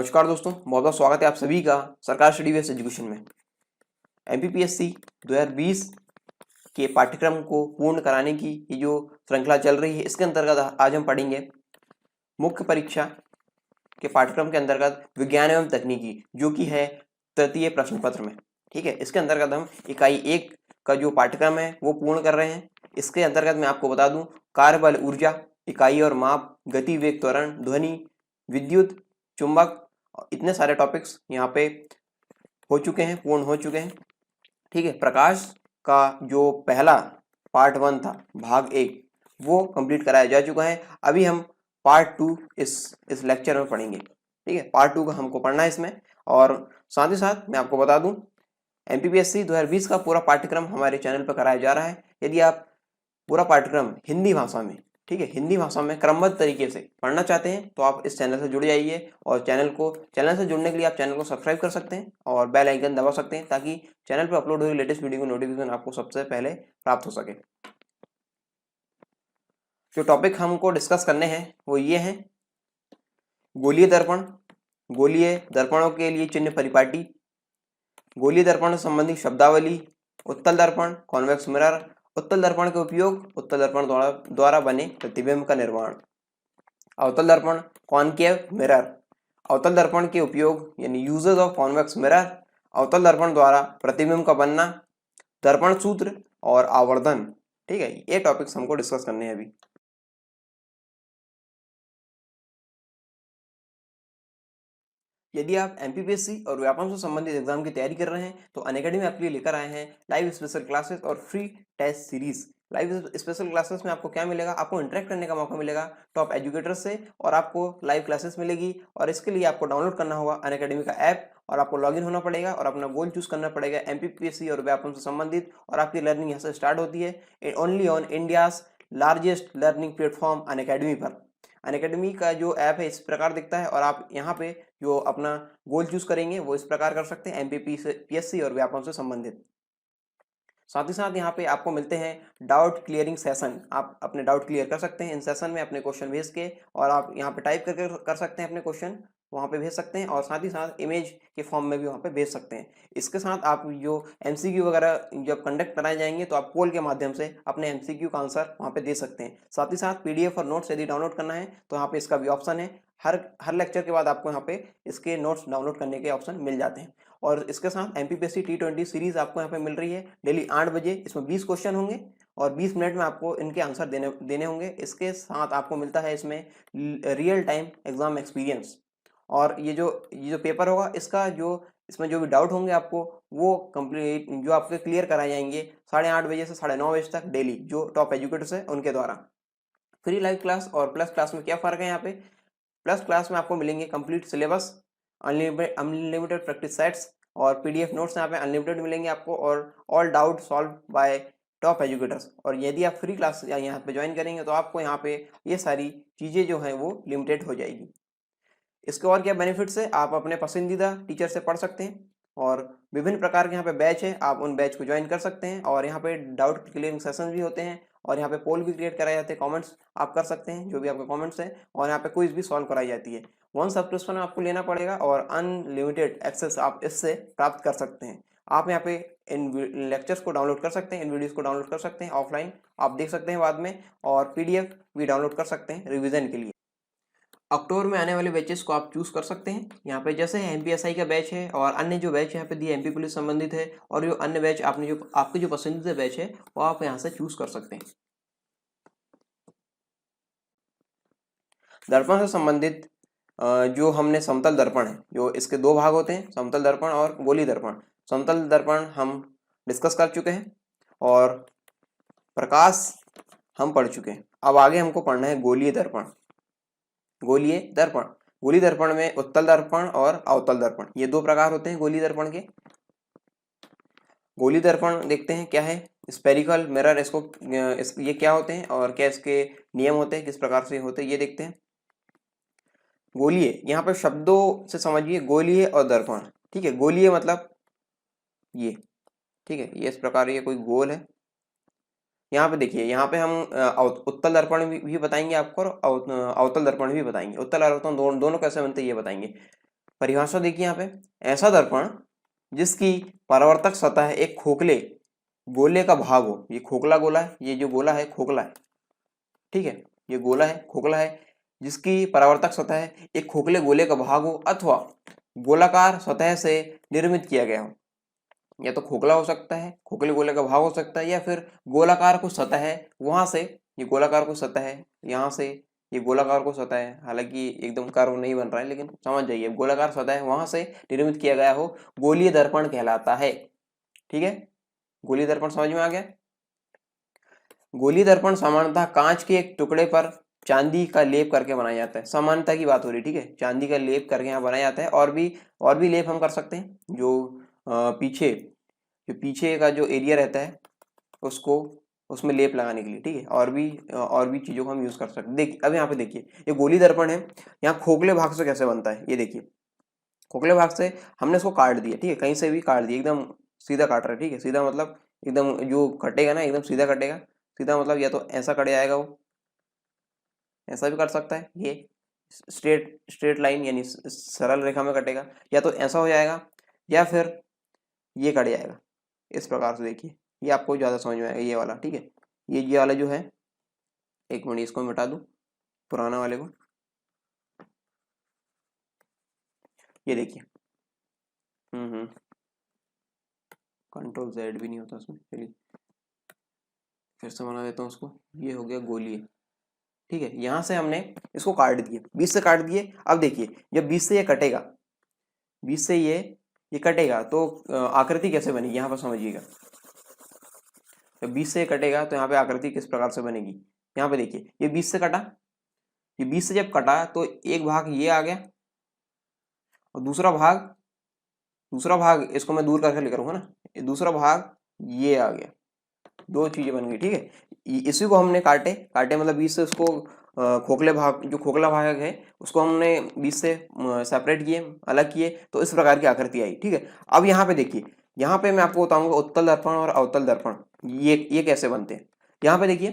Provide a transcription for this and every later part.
नमस्कार दोस्तों, बहुत बहुत स्वागत है आप सभी का सरकार स्टडी बेस्ड एजुकेशन में। एमपीपीएससी 2020 के पाठ्यक्रम को पूर्ण कराने की ये जो श्रृंखला चल रही है, इसके अंतर्गत आज हम पढ़ेंगे मुख्य परीक्षा के पाठ्यक्रम के अंतर्गत विज्ञान एवं तकनीकी, जो कि है तृतीय प्रश्न पत्र में। ठीक है, इसके अंतर्गत हम इकाई 1 का जो पाठ्यक्रम है वो पूर्ण कर रहे हैं। इसके अंतर्गत मैं आपको बता दूं, कार्यबल, ऊर्जा, इकाई और माप, गति, वेग, त्वरण, ध्वनि, विद्युत, चुंबक, इतने सारे टॉपिक्स यहाँ पे हो चुके हैं, पूर्ण हो चुके हैं। ठीक है, प्रकाश का जो पहला पार्ट 1 था, भाग 1, वो कंप्लीट कराया जा चुका है। अभी हम पार्ट 2 इस लेक्चर में पढ़ेंगे। ठीक है, पार्ट 2 का हमको पढ़ना है इसमें। और साथ ही साथ मैं आपको बता दूं, एमपीपीएससी 2020 का पूरा पाठ्यक्रम हमारे चैनल पर कराया जा रहा है। यदि आप पूरा पाठ्यक्रम हिंदी भाषा में, ठीक है, हिंदी भाषा में क्रमबद्ध तरीके से पढ़ना चाहते हैं तो आप इस चैनल से जुड़ जाइए। और चैनल से जुड़ने के लिए आप चैनल को सब्सक्राइब कर सकते हैं और बेल आइकन दबा सकते हैं, ताकि चैनल पर अपलोड हुई लेटेस्ट वीडियो की नोटिफिकेशन आपको सबसे पहले प्राप्त हो सके। जो टॉपिक हमको डिस्कस करने हैं वो ये हैं: गोलीय दर्पण, गोलीय दर्पणों के लिए चिन्ह परिपाटी, गोलीय दर्पण से संबंधित शब्दावली, उत्तल दर्पण, कॉन्वेक्स मिरर, उत्तल दर्पण के उपयोग, उत्तल दर्पण द्वारा बने प्रतिबिंब का निर्माण, अवतल दर्पण, कॉनकेव मिरर, अवतल दर्पण के उपयोग यानी यूजेस ऑफ कॉन्वेक्स मिरर, अवतल दर्पण द्वारा प्रतिबिंब का बनना, दर्पण सूत्र और आवर्धन। ठीक है, ये टॉपिक्स हमको डिस्कस करने हैं अभी। यदि आप एमपीपीएससी और व्यापम से संबंधित एग्जाम की तैयारी कर रहे हैं तो अनअकैडमी आपके लिए लेकर आए हैं लाइव स्पेशल क्लासेस और free test series. Live special classes में आपको क्या मिलेगा? आपको इंटरेक्ट करने का मौका मिलेगा टॉप एजुकेटर्स से, और आपको लाइव क्लासेस मिलेगी। और इसके लिए आपको डाउनलोड करना होगा अनअकैडमी का ऐप, और आपको लॉगिन होना पड़ेगा और अपना गोल चूज करना पड़ेगा एमपीपीएससी और व्यापम से संबंधित। और आपकी लर्निंग यहाँ से स्टार्ट होती है only on India's largest learning platform Unacademy पर। अनअकैडमी का जो ऐप है इस प्रकार दिखता है, और आप यहाँ पे जो अपना गोल चूज करेंगे वो इस प्रकार कर सकते हैं एमपीपीएससी और व्यापम से संबंधित। साथ ही साथ यहाँ पे आपको मिलते हैं डाउट क्लियरिंग सेशन। आप अपने डाउट क्लियर कर सकते हैं इन सेशन में अपने क्वेश्चन भेज के, और आप यहाँ पे टाइप करके कर सकते हैं अपने क्वेश्चन, वहाँ पे भेज सकते हैं। और साथ ही साथ इमेज के फॉर्म में भी वहाँ पे भेज सकते हैं। इसके साथ आप जो एमसीक्यू वगैरह जब कंडक्ट कराए जाएंगे तो आप पोल के माध्यम से अपने एमसीक्यू का आंसर वहाँ पे दे सकते हैं। साथ ही साथ पीडीएफ और नोट्स यदि डाउनलोड करना है तो यहाँ पे इसका भी ऑप्शन है। हर लेक्चर के बाद आपको यहाँ पे इसके नोट्स डाउनलोड करने के ऑप्शन मिल जाते हैं। और इसके साथ एमपीपीएससी T20 सीरीज आपको यहाँ पे मिल रही है डेली 8 बजे। इसमें 20 क्वेश्चन होंगे और 20 मिनट में आपको इनके आंसर देने होंगे। इसके साथ आपको मिलता है इसमें रियल टाइम एग्जाम एक्सपीरियंस। और ये जो पेपर होगा इसका इसमें जो भी डाउट होंगे आपको वो कंप्लीट जो आपके क्लियर कराए जाएंगे 8:30 बजे से 9:30 बजे तक डेली, जो टॉप एजुकेटर्स है उनके द्वारा। फ्री लाइव क्लास और प्लस क्लास में क्या फ़र्क है? यहाँ पे प्लस क्लास में आपको मिलेंगे complete syllabus, unlimited practice sets और पीडीएफ नोट्स यहाँ पे अनलिमिटेड मिलेंगे आपको, और all doubt solve by top educators. और यदि आप फ्री क्लास यहाँ पे ज्वाइन करेंगे तो आपको यहाँ पे ये सारी चीज़ें जो हैं वो लिमिटेड हो जाएगी। इसके और क्या बेनिफिट्स है? आप अपने पसंदीदा टीचर से पढ़ सकते हैं, और विभिन्न प्रकार के यहाँ पे बैच है, आप उन बैच को ज्वाइन कर सकते हैं। और यहाँ पे डाउट क्लियरिंग सेशन भी होते हैं, और यहाँ पे पोल भी क्रिएट कराए जाते हैं, कमेंट्स आप कर सकते हैं जो भी आपके कमेंट्स हैं, और यहाँ पे क्विज भी सॉल्व कराई जाती है। 1 सब्सक्रिप्शन आपको लेना पड़ेगा और अनलिमिटेड एक्सेस आप इससे प्राप्त कर सकते हैं। आप यहाँ पे इन लेक्चर्स को डाउनलोड कर सकते हैं, इन वीडियोस को डाउनलोड कर सकते हैं, ऑफलाइन आप देख सकते हैं बाद में, और पीडीएफ भी डाउनलोड कर सकते हैं रिविजन के लिए। अक्टूबर में आने वाले बैचेस को आप चूज कर सकते हैं। यहाँ पे जैसे एमपीएसआई का बैच है और अन्य जो बैच यहाँ पे दिए एमपी पुलिस संबंधित है, और जो अन्य बैच आपके जो पसंदीदा बैच है वो आप यहाँ से चूज कर सकते हैं। दर्पण से संबंधित जो हमने समतल दर्पण है, जो इसके 2 भाग होते हैं, समतल दर्पण और गोलीय दर्पण। समतल दर्पण हम डिस्कस कर चुके हैं और प्रकाश हम पढ़ चुके हैं। अब आगे हमको पढ़ना है गोलीय दर्पण। गोलीय दर्पण, गोलीय दर्पण में उत्तल दर्पण और अवतल दर्पण, ये 2 प्रकार होते हैं गोलीय दर्पण के। गोलीय दर्पण देखते हैं क्या है। स्पेरिकल मिरर, ये क्या होते हैं और क्या इसके नियम होते हैं, किस प्रकार से होते हैं, ये देखते हैं। गोलीय, यहाँ पे शब्दों से समझिए, गोलीय और दर्पण। ठीक है, गोलीय मतलब ये, ठीक है, ये इस प्रकार ये कोई गोल है। यहाँ पे देखिए, यहाँ पे हम उत्तल दर्पण भी बताएंगे आपको, और अवतल दर्पण भी बताएंगे। उत्तल और अवतल दोनों कैसे बनते हैं ये बताएंगे। परिभाषा देखिए यहाँ पे, ऐसा दर्पण जिसकी परावर्तक सतह एक खोखले गोले का भाग हो। ये खोखला गोला है, ये जो गोला है खोखला है, ठीक है, ये गोला है खोखला है, जिसकी परावर्तक सतह एक खोखले गोले का भाग हो अथवा गोलाकार सतह से निर्मित किया गया हो। या तो खोखला हो सकता है, खोखले गोले का भाग हो सकता है, या फिर गोलाकार कुछ सतह है वहां से, ये गोलाकार कुछ सतह है यहाँ से, ये गोलाकार को सतह है, हालांकि एकदम कर्व नहीं बन रहा है लेकिन समझ जाइए, गोलाकार सतह है वहां से निर्मित किया गया हो, गोलीय दर्पण कहलाता है। ठीक है, गोलीय दर्पण समझ में आ गया। गोलीय दर्पण सामान्यतः कांच के एक टुकड़े पर चांदी का लेप करके बनाया जाता है। सामान्यता की बात हो रही, ठीक है, चांदी का लेप करके यहाँ बनाया जाता है। और भी लेप हम कर सकते हैं, जो पीछे का जो एरिया रहता है उसको, उसमें लेप लगाने के लिए, ठीक है, और भी चीजों को हम यूज कर सकते हैं। देखिए अब यहाँ पे देखिए, ये गोली दर्पण है, यहाँ खोखले भाग से कैसे बनता है, ये देखिए, खोखले भाग से हमने इसको काट दिया, ठीक है, कहीं से भी काट दिया, एकदम सीधा काट रहा है, ठीक है, सीधा मतलब एकदम जो कटेगा ना एकदम सीधा कटेगा, सीधा मतलब या तो ऐसा कट जाएगा, वो ऐसा भी कर सकता है, ये स्ट्रेट लाइन यानी सरल रेखा में कटेगा, या तो ऐसा हो जाएगा या फिर ये कट जाएगा इस प्रकार से। देखिए ये आपको ज़्यादा समझ में आएगा, ये वाला, ठीक है, ये वाला जो है, एक मिनट इसको मिटा दूं पुराना वाले को, ये देखिए, कंट्रोल जेड भी नहीं होता उसमें, चलिए फिर से बना देता हूँ उसको, ये हो गया गोलीय, ठीक है, यहाँ से हमने इसको काट दिए, बीच से काट दिए। अब देखिए जब बीच से ये कटेगा, बीच से ये कटेगा तो आकृति कैसे बनेगी, यहाँ पर समझिएगा, जब बीच से ये कटेगा तो यहाँ पे आकृति किस प्रकार से बनेगी। यहाँ पे देखिए ये बीच से कटा, ये बीच से जब कटा तो एक भाग ये आ गया, और दूसरा भाग इसको मैं दूर करके लिख रहा हूँ ना, ये दूसरा भाग ये आ गया, दो चीजें बन गई, ठीक है। इसी को हमने काटे मतलब बीच से उसको खोखले भाग, जो खोखला भाग है उसको हमने बीच से सेपरेट किए, अलग किए, तो इस प्रकार की आकृति आई, ठीक है। अब यहाँ पे देखिए, यहाँ पे मैं आपको बताऊंगा उत्तल दर्पण और अवतल दर्पण, ये कैसे बनते हैं। यहाँ पे देखिए,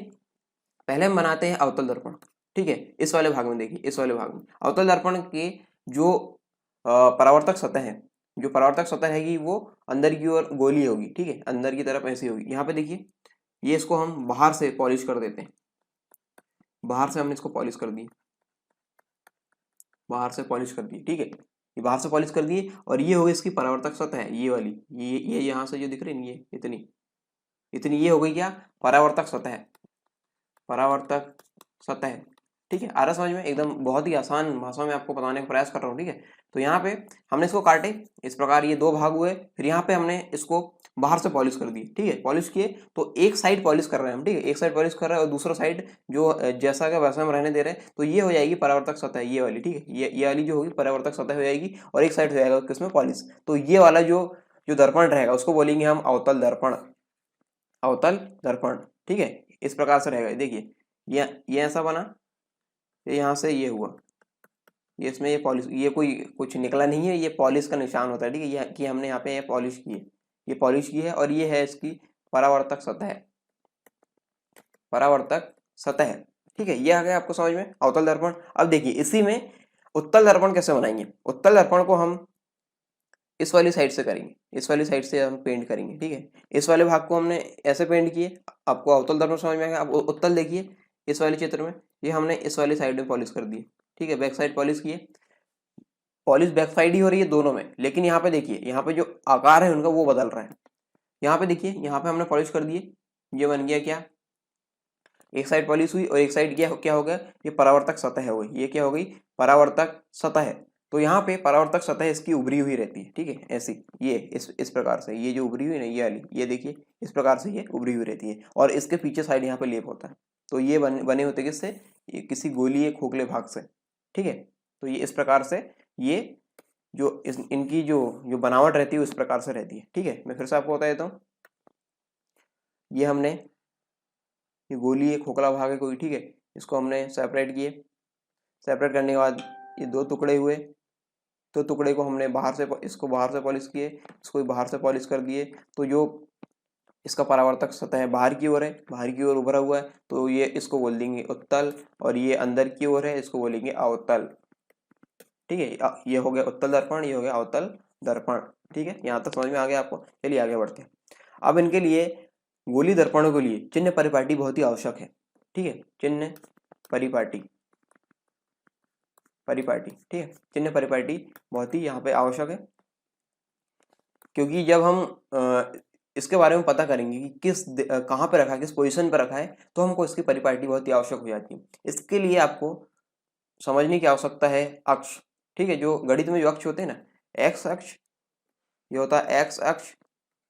पहले हम बनाते हैं अवतल दर्पण, ठीक है, इस वाले भाग में देखिए, इस वाले भाग में अवतल दर्पण के जो परावर्तक सतह है, जो परावर्तक सतह रहेगी वो अंदर की ओर गोली होगी, ठीक है, अंदर की तरफ ऐसी होगी। यहाँ पे देखिए, ये इसको हम बाहर से पॉलिश कर देते हैं, बाहर से हमने इसको पॉलिश कर दी, बाहर से पॉलिश कर दी, ठीक है, ये बाहर से पॉलिश कर दिए, और ये होगी इसकी परावर्तक सतह है, ये वाली, ये यहाँ से जो दिख रही है, ये इतनी इतनी, ये हो गई क्या, परावर्तक सतह, परावर्तक सतह, ठीक है। आ रहा समझ में, एकदम बहुत ही आसान भाषा में आपको बताने का प्रयास कर रहा हूँ, ठीक है। तो यहाँ पे हमने इसको काटे इस प्रकार, ये दो भाग हुए, फिर यहाँ पे हमने इसको बाहर से पॉलिश कर दी, ठीक है, पॉलिश किए तो एक साइड पॉलिश कर रहे हैं हम, ठीक है, एक साइड पॉलिश कर रहे हैं और दूसरा साइड जो जैसा का वैसा हम रहने दे रहे हैं, तो ये हो जाएगी परावर्तक सतह, ये वाली, ठीक है, ये वाली जो होगी परावर्तक सतह हो जाएगी, और एक साइड हो जाएगा किसमें, पॉलिश। तो ये वाला जो जो दर्पण रहेगा उसको बोलेंगे हम अवतल दर्पण, अवतल दर्पण, ठीक है, इस प्रकार से रहेगा। देखिए ये ऐसा बना, यहाँ से ये हुआ, ये इसमें ये पॉलिश, ये कोई कुछ निकला नहीं है, ये पॉलिश का निशान होता है, ठीक है, ये कि हमने यहाँ पे ये पॉलिश की है, ये पॉलिश की है, और ये है इसकी परावर्तक सतह, परावर्तक सतह, ठीक है, ये आ गया आपको समझ में अवतल दर्पण। अब देखिए इसी में उत्तल दर्पण कैसे बनाएंगे। उत्तल दर्पण को हम इस वाली साइड से करेंगे, इस वाली साइड से हम पेंट करेंगे, ठीक है, इस वाले भाग को हमने ऐसे पेंट किए, आपको अवतल दर्पण समझ में आएगा। अब उत्तल देखिए, इस वाले चित्र में ये हमने इस वाली साइड में पॉलिश कर दी, ठीक है, बैक साइड पॉलिश किए, पॉलिश बैक साइड ही हो रही है दोनों में, लेकिन यहाँ पे देखिए, यहाँ पे जो आकार है उनका वो बदल रहा है। यहाँ पे देखिए, यहाँ पे हमने पॉलिश कर दिए, ये बन गया क्या, एक साइड पॉलिश हुई और एक साइड क्या हो गया, ये परावर्तक सतह हो गई, ये क्या हो गई, परावर्तक सतह। तो यहाँ पे परावर्तक सतह इसकी उभरी हुई रहती है, ठीक है, ऐसी, ये इस प्रकार से, ये जो उभरी हुई ना ये वाली, ये देखिए इस प्रकार से ये उभरी हुई रहती है, और इसके पीछे साइड यहाँ पे लेप होता है। तो ये बने होते किससे, ये किसी गोलीय खोखले भाग से, ठीक है। तो ये इस प्रकार से, ये जो इनकी जो जो बनावट रहती है उस प्रकार से रहती है, ठीक है। मैं फिर से आपको बता देता हूँ, ये हमने, ये गोली एक खोखला भाग है कोई, ठीक है, इसको हमने सेपरेट किए, सेपरेट करने के बाद ये दो टुकड़े हुए, तो टुकड़े को हमने बाहर से, इसको बाहर से पॉलिश किए, इसको भी बाहर से पॉलिश कर दिए, तो जो इसका परावर्तक सतह है बाहर की ओर है, बाहर की ओर उभरा हुआ है, तो ये इसको बोल देंगे उत्तल, और ये अंदर की ओर है, इसको बोलेंगे अवतल, ठीक है, ये हो गया उत्तल दर्पण, ये हो गया अवतल दर्पण। ठीक है, यहाँ तक समझ में आ गया आपको। चलिए आगे बढ़ते हैं। अब इनके लिए गोली दर्पणों के लिए चिन्ह परिपाटी बहुत ही आवश्यक है। ठीक है, चिन्ह परिपाटी, परिपाटी, ठीक है, चिन्ह परिपाटी बहुत ही यहाँ पे आवश्यक है, क्योंकि जब हम इसके बारे में पता करेंगे कि कहाँ पे रखा है, किस पोजीशन पे रखा है, तो हमको इसकी परिपाटी बहुत ही आवश्यक हो जाती है। इसके लिए आपको समझने की आवश्यकता है अक्ष। ठीक है, जो गणित में जो अक्ष होते हैं ना, एक्स अक्ष, ये होता है एक्स अक्ष,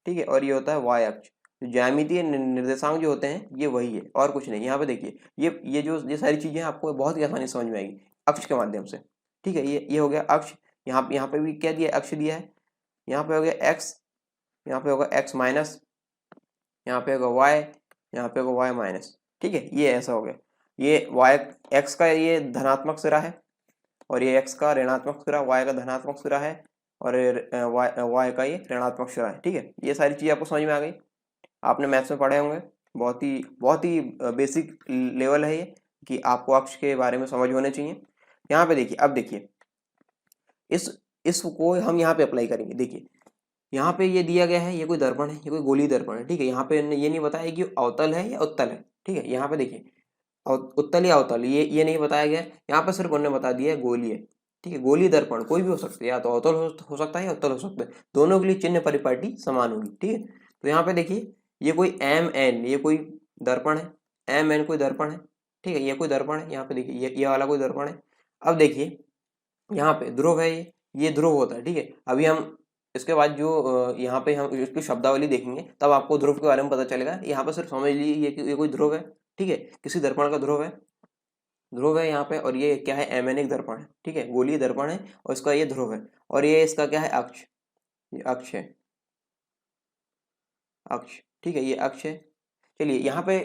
ठीक है, और ये होता है वाई अक्ष। ज्यामितीय निर्देशांक जो होते हैं ये वही है और कुछ नहीं। यहाँ पे देखिए ये सारी चीजें आपको बहुत ही आसानी से समझ में आएगी अक्ष के माध्यम से। ठीक है, ये हो गया अक्ष। यहाँ पे भी क्या दिया, अक्ष दिया है। यहाँ पे हो गया एक्स, यहाँ पे होगा एक्स माइनस, यहाँ पे होगा वाई, यहाँ पे होगा वाई माइनस। ठीक है, ये ऐसा हो गया। ये वाई एक्स का ये धनात्मक सिरा है, और ये एक्स का ऋणात्मक सिरा, वाई का धनात्मक सिरा है, और वाई का ये ऋणात्मक सिरा है। ठीक है, ये सारी चीज़ आपको समझ में आ गई। आपने मैथ्स में पढ़े होंगे, बहुत ही बेसिक लेवल है ये, कि आपको अक्ष के बारे में समझ होने चाहिए। यहाँ पे देखिए, अब देखिए इसको हम यहाँ पे अप्लाई करेंगे। देखिए यहाँ पे ये दिया गया है, ये कोई दर्पण है, ये कोई गोलीय दर्पण है। ठीक है, यहाँ पे ये नहीं बताया कि अवतल है या उत्तल है। ठीक है, यहाँ पे देखिए उत्तल या अवतल ये नहीं बताया गया। यहाँ पे सिर्फ उन्होंने बता दिया है गोलीय। ठीक है, गोलीय दर्पण कोई भी हो सकता है, या तो अवतल हो सकता है या उत्तल हो सकता है, दोनों के लिए चिन्ह परिपाटी समान होगी। ठीक है, तो यहाँ पे देखिए ये कोई एम एन, ये कोई दर्पण है, एम एन कोई दर्पण है। ठीक है, ये कोई दर्पण है। यहाँ पे देखिए ये वाला कोई दर्पण है। अब देखिए यहाँ पे ध्रुव है, ये ध्रुव होता है। ठीक है, अभी हम इसके बाद जो यहाँ पे हम इसकी शब्दावली देखेंगे तब आपको ध्रुव के बारे में पता चलेगा। यहाँ पे सिर्फ समझ लीजिए कि ये कोई ध्रुव है। ठीक है, किसी दर्पण का ध्रुव है, ध्रुव है यहाँ पे, और ये क्या है, एम एन एक दर्पण है। ठीक है, गोलीय दर्पण है और इसका ये ध्रुव है, और ये इसका क्या है, अक्ष, ये अक्ष है, अक्ष। ठीक है, ये अक्ष है। चलिए यहाँ पे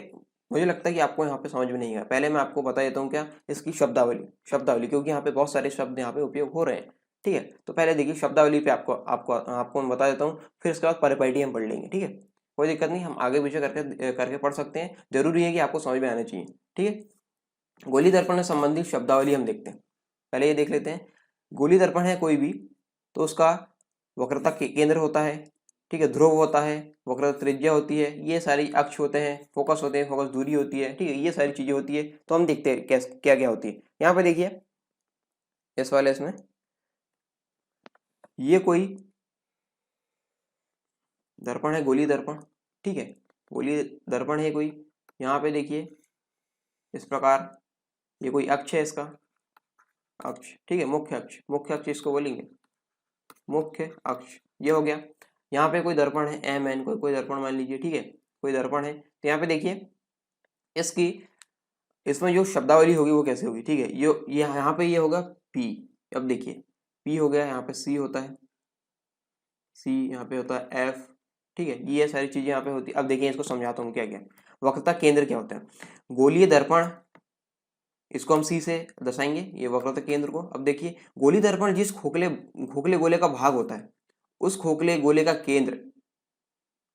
मुझे लगता है कि आपको यहाँ पे समझ में नहीं आया। पहले मैं आपको बता देता हूँ क्या, इसकी शब्दावली, क्योंकि यहाँ पे बहुत सारे शब्द यहाँ पे उपयोग हो रहे हैं। ठीक है, तो पहले देखिए शब्दावली पे आपको आपको आपको मैं बता देता हूँ, फिर इसके बाद परिपाटी हम पढ़ लेंगे। ठीक है, कोई दिक्कत नहीं, हम आगे पीछे करके करके पढ़ सकते हैं, जरूरी है कि आपको समझ में आना चाहिए। ठीक है, गोली दर्पण से संबंधित शब्दावली हम देखते हैं। पहले ये देख लेते हैं, गोली दर्पण है कोई भी तो उसका वक्रता केंद्र होता है। ठीक है, ध्रुव होता है, वक्रता त्रिज्या होती है, ये सारी अक्ष होते हैं, फोकस होते हैं, फोकस दूरी होती है। ठीक है, ये सारी चीजें होती है। तो हम देखते हैं क्या क्या होती है। यहाँ पे देखिए इस वाले इसमें ये कोई दर्पण है, गोली दर्पण। ठीक है, गोली दर्पण है कोई। यहाँ पे देखिए इस प्रकार ये कोई अक्ष है, इसका अक्ष। ठीक है, मुख्य अक्ष इसको बोलेंगे, मुख्य अक्ष। ये हो गया। यहाँ पे कोई दर्पण है, एम एन कोई दर्पण मान लीजिए। ठीक है, कोई दर्पण है, तो यहाँ पे देखिए इसकी इसमें जो शब्दावली होगी वो कैसे होगी। ठीक है, ये यहाँ पे ये होगा पी। अब देखिए पी हो गया, यहाँ पे सी होता है, सी यहाँ पे होता है एफ। ठीक है, ये सारी चीजें यहाँ पे होती है। अब देखिए इसको समझाता हूँ क्या क्या। वक्रता केंद्र क्या होता है, गोलीय दर्पण, इसको हम सी से दर्शाएंगे, ये वक्रता केंद्र को। अब देखिए गोली दर्पण जिस खोखले खोखले गोले का भाग होता है, उस खोखले गोले का केंद्र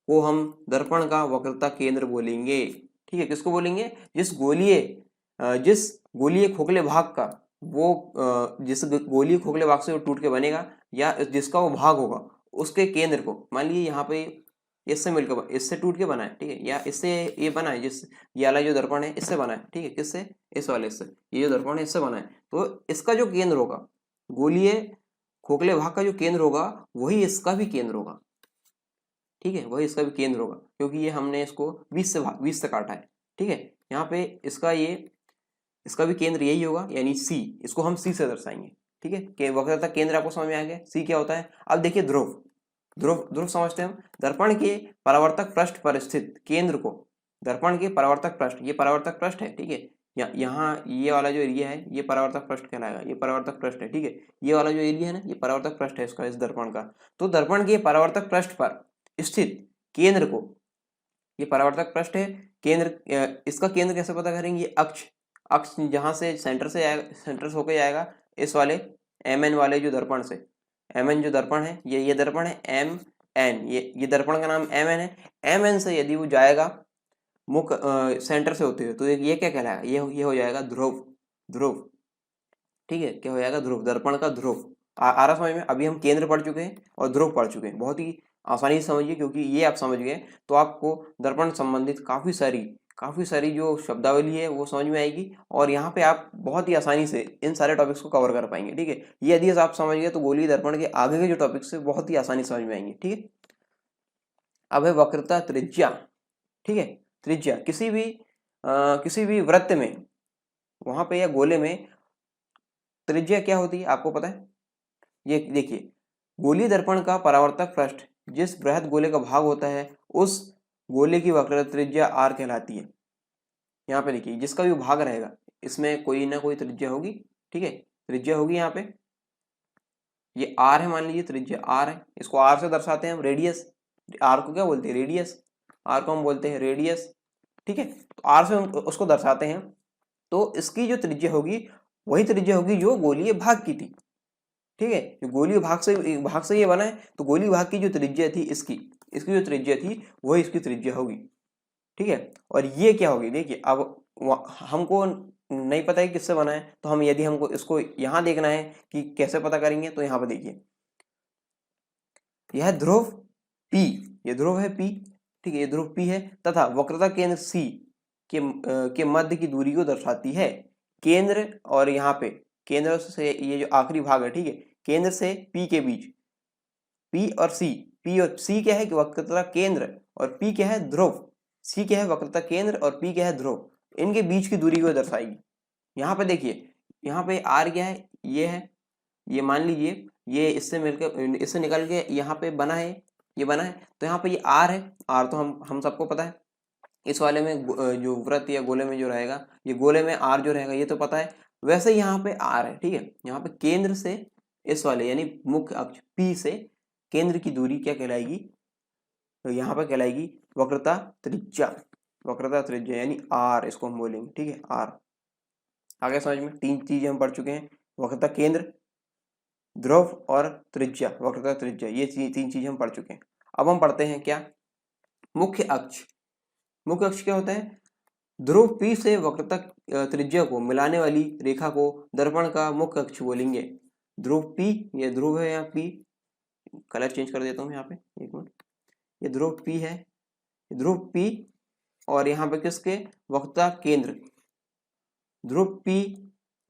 को हम दर्पण का वक्रता केंद्र बोलेंगे। ठीक है, किसको बोलेंगे, जिस गोलीय खोखले भाग का जिस गोलीय खोखले भाग से वो टूट के बनेगा, या जिसका वो भाग होगा, उसके केंद्र को मान लीजिए यहाँ पे इससे मिलकर, इससे टूट के बना है। ठीक है, या इससे ये बना है, ये वाला जो दर्पण है इससे बना है। ठीक है, किससे, इस वाले से, ये जो दर्पण है इससे बना है। तो इसका जो केंद्र होगा, गोलीय खोखले भाग का जो केंद्र होगा, वही इसका भी केंद्र होगा। ठीक है, वही इसका भी केंद्र होगा, क्योंकि ये हमने इसको 20 से काटा है। ठीक है, यहाँ पे इसका भी केंद्र यही होगा, यानी सी, इसको हम सी से दर्शाएंगे। ठीक है, वक्रता केंद्र आपको समझ में आ गया, सी क्या होता है। अब देखिए ध्रुव समझते हैं हम। दर्पण के परावर्तक पृष्ठ पर स्थित केंद्र को, दर्पण के परावर्तक पृष्ठ, ये परावर्तक पृष्ठ है। ठीक है, यहाँ ये वाला जो एरिया है ये परावर्तक पृष्ठ कहलाएगा, ये परावर्तक पृष्ठ है। ठीक है, ये वाला जो एरिया है ना, ये परावर्तक पृष्ठ है इसका, इस दर्पण का। तो दर्पण के परावर्तक पृष्ठ पर स्थित केंद्र को, ये परावर्तक पृष्ठ है, केंद्र, इसका केंद्र कैसे पता करेंगे, ये अक्ष जहां से सेंटर से होकर जाएगा, इस वाले एम एन वाले जो दर्पण से, एम एन जो दर्पण है, ये दर्पण है एम एन, ये दर्पण का नाम एम एन है। एम एन से यदि वो जाएगा सेंटर से होते हुए, तो ये क्या कहलाएगा, ये हो जाएगा ध्रुव। ठीक है, क्या हो जाएगा, ध्रुव, दर्पण का ध्रुव। आ रहा समझ में? अभी हम केंद्र पढ़ चुके हैं और ध्रुव पढ़ चुके हैं, बहुत ही आसानी से समझिए, क्योंकि ये आप समझ गए तो आपको दर्पण संबंधित काफी सारी जो शब्दावली है वो समझ में आएगी, और यहाँ पे आप बहुत ही आसानी से इन सारे टॉपिक्स को कवर कर पाएंगे। ठीक है, ये यदि आप समझ गए तो गोलीय दर्पण के आगे के जो टॉपिक्स है बहुत ही आसानी समझ में आएंगे। ठीक है, अब है वक्रता त्रिज्या। ठीक है, त्रिज्या किसी भी वृत्त में, वहां पे या गोले में त्रिज्या क्या होती है आपको पता है? ये देखिए, गोलीय दर्पण का परावर्तक पृष्ठ जिस बृहद गोले का भाग होता है उस गोले की वक्रता त्रिज्या r कहलाती है। यहाँ पे देखिए, जिसका भी भाग रहेगा इसमें कोई ना कोई त्रिज्या होगी। ठीक है, त्रिज्या होगी यहाँ पे, ये r है, मान लीजिए त्रिज्या r है, इसको r से दर्शाते हैं हम, रेडियस। r को क्या बोलते हैं? रेडियस। r को हम बोलते हैं रेडियस। ठीक है, तो r से उसको दर्शाते हैं, तो इसकी जो त्रिज्या होगी वही त्रिज्या होगी जो गोलीय भाग की थी। ठीक है, जो गोलीय भाग से ये बना है, तो गोलीय भाग की जो त्रिज्या थी इसकी जो त्रिज्या थी वही इसकी त्रिज्या होगी। ठीक है, और ये क्या होगी, देखिए अब हमको नहीं पता है किससे बना है, तो हम यदि हमको इसको यहाँ देखना है कि कैसे पता करेंगे, तो यहाँ पे देखिए, यह ध्रुव P, ये ध्रुव है P। ठीक है, ये ध्रुव P है तथा वक्रता केंद्र C के मध्य की दूरी को दर्शाती है। केंद्र और यहाँ पे केंद्र से ये जो आखिरी भाग है, ठीक है, केंद्र से P के बीच, P और C क्या है कि वक्रता केंद्र, और P क्या है, ध्रुव। C क्या है, वक्रता केंद्र, और P क्या है, ध्रुव। इनके बीच की दूरी को दर्शाएगी। यहाँ पे देखिए, यहाँ पे R क्या है, ये है, ये मान लीजिए ये इससे निकल के यहाँ पे बना है, ये बना है, तो यहाँ पे ये R है। R तो हम सबको पता है, इस वाले में जो वृत्त या गोले में जो रहेगा, ये गोले में R जो रहेगा ये तो पता है। वैसे यहाँ पे R है। ठीक है, यहाँ पे केंद्र से इस वाले यानी मुख्य अक्ष P से केंद्र की दूरी क्या कहलाएगी, तो यहाँ पर कहलाएगी वक्रता त्रिज्या। वक्रता त्रिज्या यानी R, इसको हम बोलेंगे। ठीक है, R। आगे समझ में, तीन चीजें हम पढ़ चुके हैं, वक्रता केंद्र, ध्रुव और त्रिज्या, वक्रता त्रिज्या, ये तीन चीजें हम पढ़ चुके हैं। अब हम पढ़ते हैं क्या, मुख्य अक्ष। मुख्य अक्ष क्या होता है? ध्रुव P से वक्रता त्रिज्या को मिलाने वाली रेखा को दर्पण का मुख्य अक्ष बोलेंगे। ध्रुव P, ये ध्रुव है, यहाँ P, कलर चेंज कर देता हूँ यहाँ पे, एक मिनट, ये ध्रुव P है, ध्रुव P, और यहाँ पे किसके, वक्रता केंद्र, ध्रुव P,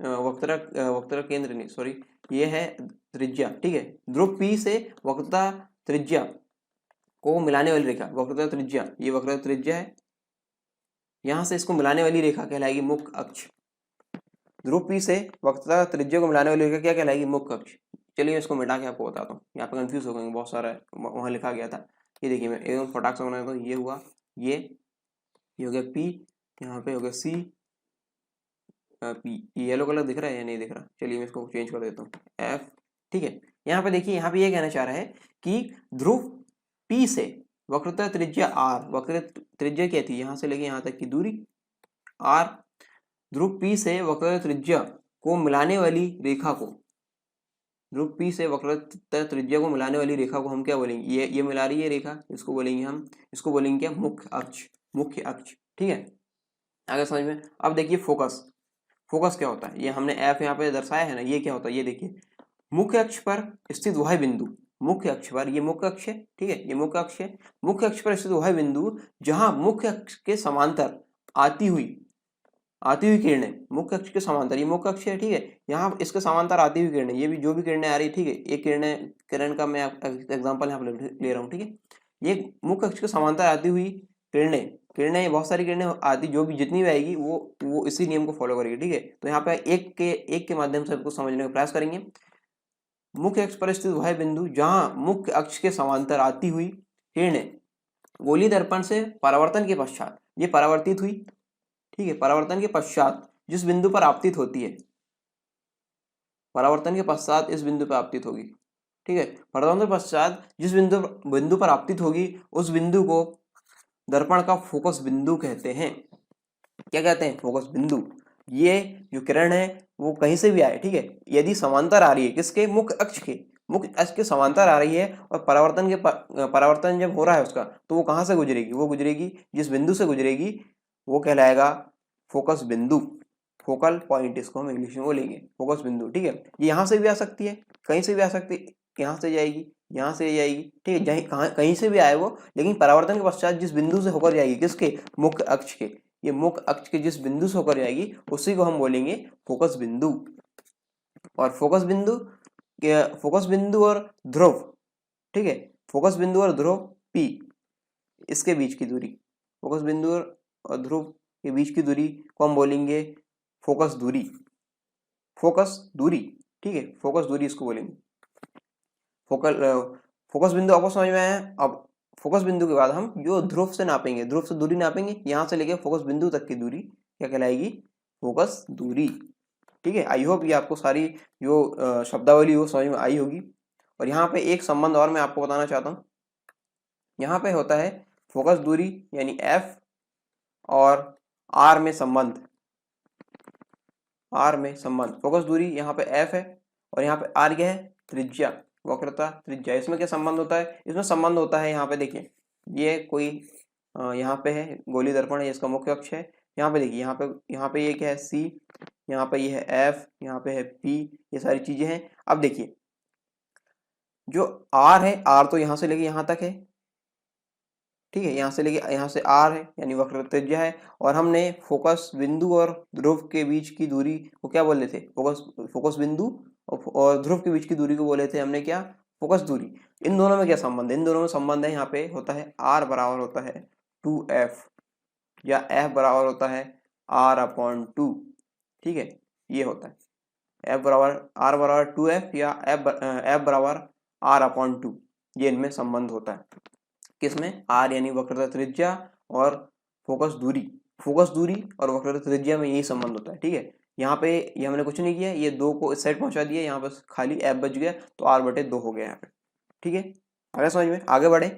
वक्रता केंद्र नहीं, सॉरी, ये है त्रिज्या। ठीक है, ध्रुव P से वक्रता त्रिज्या को मिलाने वाली रेखा, वक्रता त्रिज्या, ये वक्रता त्रिज्या है, यहां से इसको मिलाने वाली रेखा कहलाएगी मुख्य अक्ष। ध्रुव P से वक्रता त्रिज्या को मिलाने वाली रेखा क्या कहलाएगी, मुख्य अक्ष। चलिए इसको मिटा के आपको बताता हूँ, यहाँ पे कंफ्यूज हो गए, बहुत सारा वहां लिखा गया था। ये देखिए, मैं एकदम फटाक से बनाता हूँ, ये हुआ, ये हो गया P, यहाँ पे हो गया C, P, येलो कलर दिख रहा है या नहीं दिख रहा? चलिए मैं इसको चेंज कर देता हूँ, F। ठीक है, यहाँ पे देखिए, यहाँ पे ये कहना चाह रहा है कि ध्रुव P से वक्रता त्रिज्या R, वक्रता त्रिज्या क्या थी, यहाँ से लेके यहाँ तक की दूरी R, ध्रुव P से वक्रता त्रिज्या को मिलाने वाली रेखा को, ध्रुव P से वक्रता त्रिज्या को मिलाने वाली रेखा को हम क्या बोलेंगे, ये मिला रही है रेखा, इसको बोलेंगे हम, इसको बोलेंगे क्या, मुख्य अक्ष, मुख्य अक्ष। ठीक है, आगे समझ में। अब देखिए फोकस, फोकस क्या होता है, ये हमने F यहाँ पे दर्शाया है ना, ये क्या होता है, ये देखिए, मुख्य अक्ष पर स्थित वह बिंदु, मुख्य अक्ष पर, ये मुख्य अक्ष है, ठीक है, ये मुख्य अक्ष है, मुख्य अक्ष पर स्थित वह बिंदु जहां मुख्य अक्ष के समांतर आती हुई किरणें, मुख्य अक्ष के समांतर, ये मुख्य अक्ष है, ठीक है, यहाँ इसके समांतर आती हुई किरणें, ये भी जो भी किरणें आ रही है, ठीक है, एक किरण का मैं एग्जाम्पल यहाँ पर ले रहा हूँ। ठीक है, ये मुख्य अक्ष के समांतर आती हुई किरणें, बहुत सारी किरणें आती, जो भी जितनी भी आएगी वो इसी नियम को फॉलो करेगी। ठीक है, तो यहाँ पे एक के माध्यम से आपको समझने का प्रयास करेंगे। मुख्य अक्ष पर स्थित वह बिंदु जहां मुख्य अक्ष के समांतर आती हुई किरणें गोलीय दर्पण से परावर्तन के पश्चात ये परावर्तित हुई, ठीक है, परावर्तन के पश्चात जिस बिंदु पर आपतित होती है, परावर्तन के पश्चात इस बिंदु पर आपतित होगी। ठीक है, परावर्तन के पश्चात जिस बिंदु पर आपतित होगी उस बिंदु को दर्पण का फोकस बिंदु कहते हैं। क्या कहते हैं, फोकस बिंदु। ये जो किरण है वो कहीं से भी आए, ठीक है, यदि समांतर आ रही है किसके, मुख्य अक्ष के समांतर आ रही है, और परावर्तन जब हो रहा है उसका, तो वो कहाँ से गुजरेगी, वो गुजरेगी जिस बिंदु से गुजरेगी वो कहलाएगा फोकस बिंदु। फोकल पॉइंट इसको हम इंग्लिश में बोलेंगे, फोकस बिंदु। ठीक है, ये यहाँ से भी आ सकती है, कहीं से भी आ सकती है, यहाँ से जाएगी, यहाँ से जाएगी, ठीक है, कहीं से भी आए वो, लेकिन परावर्तन के पश्चात जिस बिंदु से होकर जाएगी, किसके, मुख्य अक्ष के, ये मुख्य अक्ष के जिस बिंदु से होकर जाएगी उसी को हम बोलेंगे फोकस बिंदु। और फोकस बिंदु और ध्रुव, ठीक है, फोकस बिंदु और ध्रुव P, इसके बीच की दूरी, फोकस बिंदु और ध्रुव के बीच की दूरी को हम बोलेंगे फोकस दूरी, फोकस दूरी। ठीक है, फोकस दूरी इसको बोलेंगे। फोकस बिंदु आपको समझ में आया। अब फोकस बिंदु के बाद हम जो ध्रुव से नापेंगे, ध्रुव से दूरी नापेंगे, यहाँ से लेके फोकस बिंदु तक की दूरी क्या कहलाएगी, फोकस दूरी। ठीक है, आई होप ये आपको सारी जो शब्दावली वो समझ में आई होगी। और यहाँ पे एक संबंध और मैं आपको बताना चाहता हूँ, यहाँ पे होता है फोकस दूरी यानी F और R में संबंध, R में संबंध, फोकस दूरी यहाँ पे F है और यहाँ पे R क्या है, त्रिज्या, वक्रता त्रिज्या। इसमें क्या संबंध होता है, इसमें संबंध होता है, यहाँ पे देखिए ये कोई यहाँ पे है गोलीय दर्पण है, इसका मुख्य अक्ष है। यहाँ पे देखिए, यहाँ पे ये क्या है C, यहाँ पे ये है F, यहाँ पे है P, ये सारी चीजें हैं। अब देखिए जो R है, R तो यहाँ से लेके यहाँ तक है, ठीक है, यहाँ से लेके यहाँ से R है यानी वक्र त्रिज्या है। और हमने फोकस बिंदु और ध्रुव के बीच की दूरी को क्या बोले थे, फोकस बिंदु और ध्रुव के बीच की दूरी को बोले थे हमने क्या, फोकस दूरी। इन दोनों में क्या संबंध है, इन दोनों में संबंध है, यहाँ पे होता है R बराबर होता है 2F या F बराबर होता है R/2। ठीक है, ये होता है R बराबर 2F या F बराबर R/2, ये इनमें संबंध होता है। किसमें, R यानी वक्रता त्रिज्या और फोकस दूरी और वक्रता त्रिज्या में यही संबंध होता है। ठीक है, यहाँ पे ये हमने कुछ नहीं किया, ये 2 को इस साइड पहुंचा दिया, यहाँ बस खाली F बच गया तो R/2 हो गया यहाँ पे। ठीक है, आगे समझ में, आगे बढ़े।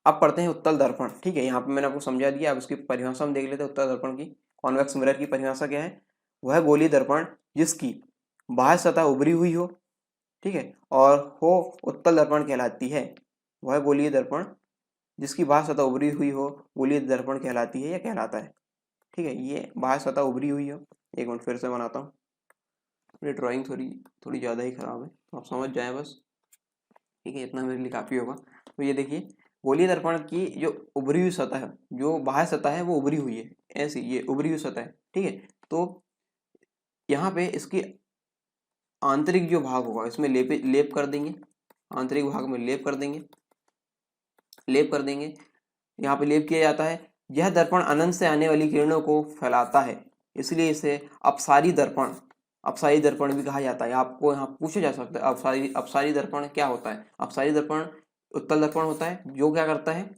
अब पढ़ते हैं उत्तल दर्पण। ठीक है, यहाँ पे मैंने आपको समझा दिया, अब इसकी परिभाषा हम देख लेते हैं उत्तल दर्पण की। कॉन्वेक्स मिरर की परिभाषा क्या है, वह गोलीय दर्पण जिसकी बाह्य सतह उभरी हुई हो, ठीक है, और हो उत्तल दर्पण कहलाती है। वह गोलीय दर्पण जिसकी बाह्य सतह उभरी हुई हो गोलीय दर्पण कहलाती है या कहलाता है। ठीक है, ये बाह्य सतह उभरी हुई हो, एक मिनट फिर से बनाता हूँ, मेरी ड्राइंग थोड़ी ज़्यादा ही खराब है, तो आप समझ जाएं बस। ठीक है, इतना मेरे लिए काफ़ी होगा। तो ये देखिए गोलीय दर्पण की जो उभरी हुई सतह है, जो बाह्य सतह है वो उभरी हुई है, ऐसी ये उभरी हुई सतह है। ठीक है, तो यहाँ पे इसकी आंतरिक जो भाग होगा इसमें लेप कर देंगे, आंतरिक भाग में लेप कर देंगे, यहाँ पे लेप किया जाता है। यह दर्पण अनंत से आने वाली किरणों को फैलाता है, इसलिए इसे अपसारी दर्पण भी कहा जाता है। आपको यहाँ पूछा जा सकता है अपसारी दर्पण क्या होता है। अपसारी दर्पण उत्तल दर्पण होता है जो क्या करता है,